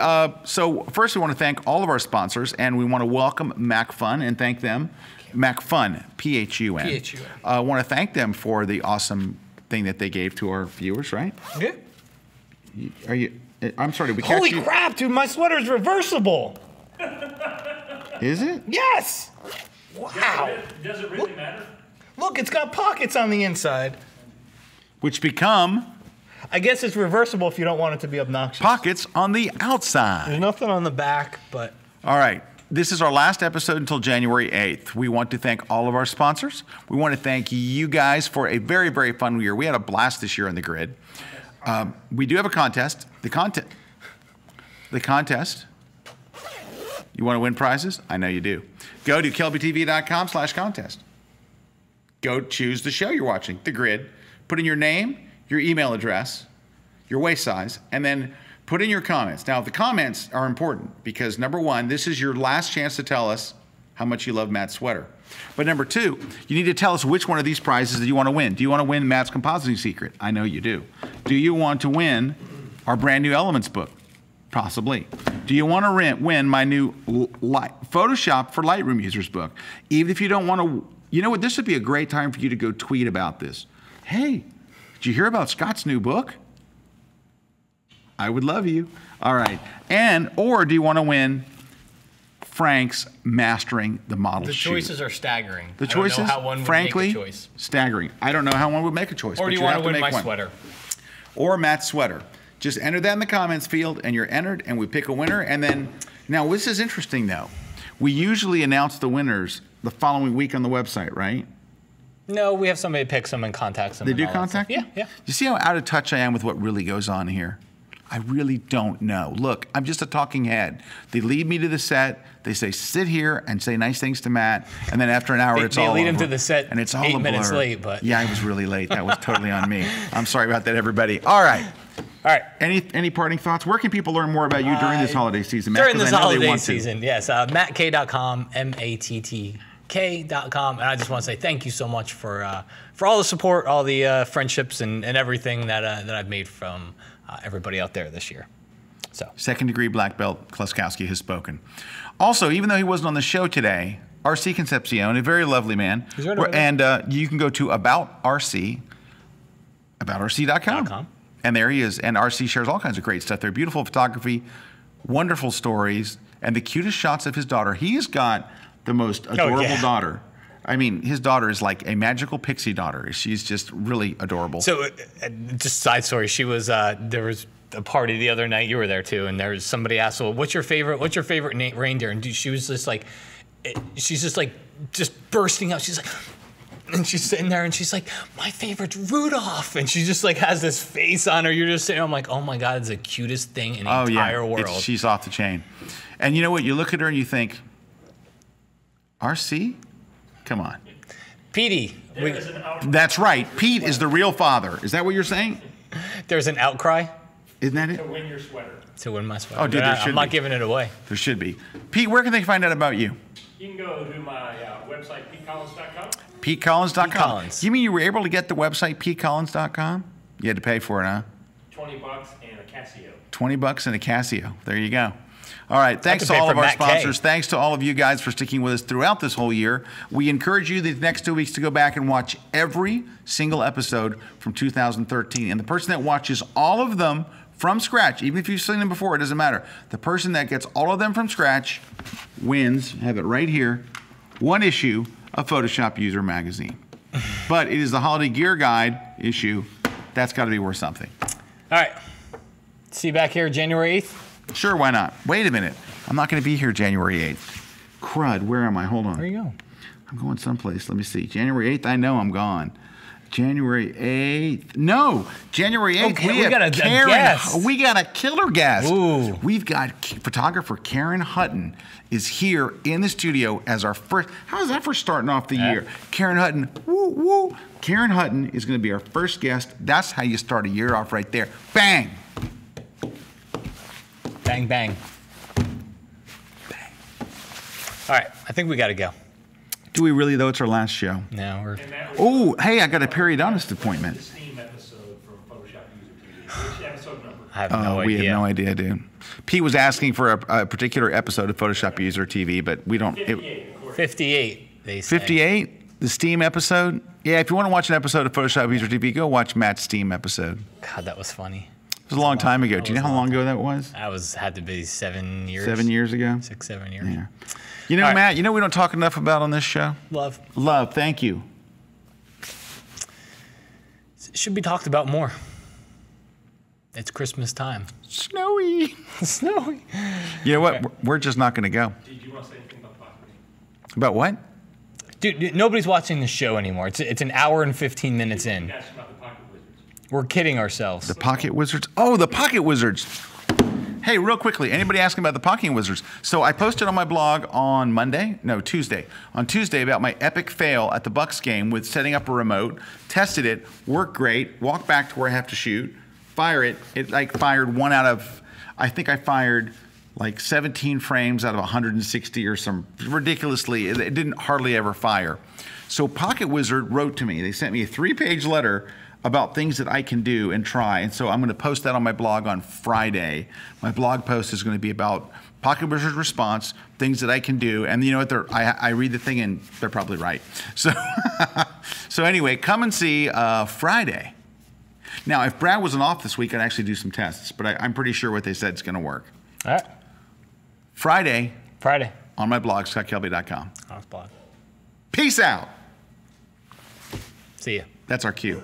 so first we want to thank all of our sponsors, and we want to welcome MacFun and thank them. MacFun, P-H-U-N. P-H-U-N. I want to thank them for the awesome thing that they gave to our viewers, right? Yeah. Are you? I'm sorry. Did we catch Holy you? crap, dude! My sweater's reversible. Is it? Yes. Wow. Does it really matter? Look, it's got pockets on the inside. Which become I guess it's reversible if you don't want it to be obnoxious. pockets on the outside. There's nothing on the back, but All right. This is our last episode until January 8th. We want to thank all of our sponsors. We want to thank you guys for a very, very fun year. We had a blast this year on the grid. We do have a contest. The contest. You want to win prizes? I know you do. Go to kelbytv.com/contest. Go choose the show you're watching, the grid. Put in your name, your email address, your waist size, and then put in your comments. Now, the comments are important because, number one, this is your last chance to tell us how much you love Matt's sweater. But number two, you need to tell us which one of these prizes that you want to win. Do you want to win Matt's compositing secret? I know you do. Do you want to win our brand new Elements book? Possibly. Do you want to win my new Photoshop for Lightroom users book? Even if you don't want to, you know what? This would be a great time for you to go tweet about this. Hey, did you hear about Scott's new book? I would love you. All right. Or do you want to win Frank's mastering the model The shoot. choices are staggering. The I don't choices, know how one would frankly, make a choice. staggering. I don't know how one would make a choice. Or but do you you want have to win make my one. sweater? Or Matt's sweater. Just enter that in the comments field, and you're entered, and we pick a winner. And then, now this is interesting though. We usually announce the winners the following week on the website, right? No, we have somebody picks them and contacts them. They and do all that contact stuff. you? Yeah. You see how out of touch I am with what really goes on here? I really don't know. Look, I'm just a talking head. They lead me to the set. They say, sit here and say nice things to Matt. And then after an hour, it's all over. They lead him to the set and it's all 8 a minutes blur. late, but. Yeah, I was really late. That was totally on me. I'm sorry about that, everybody. All right. All right. Any parting thoughts? Where can people learn more about you during this holiday season, Matt? During 'Cause this I know they holiday want to. season, yes. MattK.com, MattK.com. And I just want to say thank you so much for all the support, all the friendships, and everything that I've made from everybody out there this year. So. Second-degree black belt Kluskowski has spoken. Also, even though he wasn't on the show today, RC Concepcion, a very lovely man. He's right over there. And you can go to aboutrc.com. And there he is. And RC shares all kinds of great stuff there. Beautiful photography, wonderful stories, and the cutest shots of his daughter. He's got the most adorable daughter. I mean, his daughter is like a magical pixie daughter. She's just really adorable. So, just side story. She was there was a party the other night. You were there too, and there was somebody asked, "Well, what's your favorite reindeer?" And she was just like, just bursting out. She's like, and she's sitting there, and she's like, "My favorite's Rudolph," and she just like has this face on her. You're just sitting. I'm like, "Oh my God, it's the cutest thing in the entire world." She's off the chain. And you know what? You look at her and you think, RC? Come on. Petey, That's right. Pete is the real father. Is that what you're saying? there's an outcry Isn't that it? To win your sweater. to win my sweater. Oh, dude, there should I'm not be. giving it away. There should be. Pete, where can they find out about you? You can go to my website, petecollins.com. PeteCollins.com. Pete Collins. You mean you were able to get the website PeteCollins.com? You had to pay for it, huh? $20 and a Casio. $20 and a Casio. There you go. All right. Thanks to pay all for of our Matt K. sponsors. Thanks to all of you guys for sticking with us throughout this whole year. We encourage you the next 2 weeks to go back and watch every single episode from 2013. And the person that watches all of them from scratch, even if you've seen them before, it doesn't matter. The person that gets all of them from scratch wins, have it right here, one issue of Photoshop User Magazine. But it is the Holiday Gear Guide issue. That's got to be worth something. All right. See you back here January 8th. Sure, why not? Wait a minute. I'm not going to be here January 8th. Crud, where am I? Hold on. Where you go? I'm going someplace. Let me see. January 8th, I know I'm gone. January 8th. No, January 8th. Okay, we have got a Karen. guest. We got a killer guest. Ooh. We've got photographer Karen Hutton is here in the studio as our first. How is that for starting off the year? Karen Hutton. Woo, woo. Karen Hutton is going to be our first guest. That's how you start a year off right there. Bang. Bang, bang. Bang. All right. I think we got to go. Do we really, though? It's our last show. No, we're. And that was Oh, hey, I got a periodontist appointment. the Steam episode from Photoshop User TV. Which episode number? I have no We idea. have no idea, dude. Pete was asking for a particular episode of Photoshop User TV, but we don't. 58, of course. 58, they say. 58, the Steam episode. Yeah, if you want to watch an episode of Photoshop User TV, go watch Matt's Steam episode. God, that was funny. It was a long time ago. Do you know how long ago that was? Had to be 7 years. 7 years ago. 6, 7 years. Yeah. You know, All right. Matt, you know we don't talk enough about on this show? Love. Love, thank you. It should be talked about more. It's Christmas time. Snowy. Snowy. You know what? We're just not going to go. Did you want to say anything about Pocket? About what? Dude, nobody's watching the show anymore. It's an hour and 15 minutes in. Ask about the Pocket Wizards. We're kidding ourselves. The Pocket Wizards? Oh, the Pocket Wizards. Hey, real quickly, anybody asking about the Pocket Wizards? So I posted on my blog on Tuesday. On Tuesday about my epic fail at the Bucks game with setting up a remote, tested it, worked great, walked back to where I have to shoot, fire it. It like fired one out of, I think I fired like 17 frames out of 160 or some ridiculously, it didn't hardly ever fire. So Pocket Wizard wrote to me. They sent me a 3-page letter about things that I can do and try. And so I'm going to post that on my blog on Friday. My blog post is going to be about Pocket Wizard's response, things that I can do. And you know what? I read the thing and they're probably right. So, so anyway, come and see Friday. Now, if Brad wasn't off this week, I'd actually do some tests. But I'm pretty sure what they said is going to work. All right. Friday. on my blog, scottkelby.com. Blog. Peace out. See ya. That's our cue.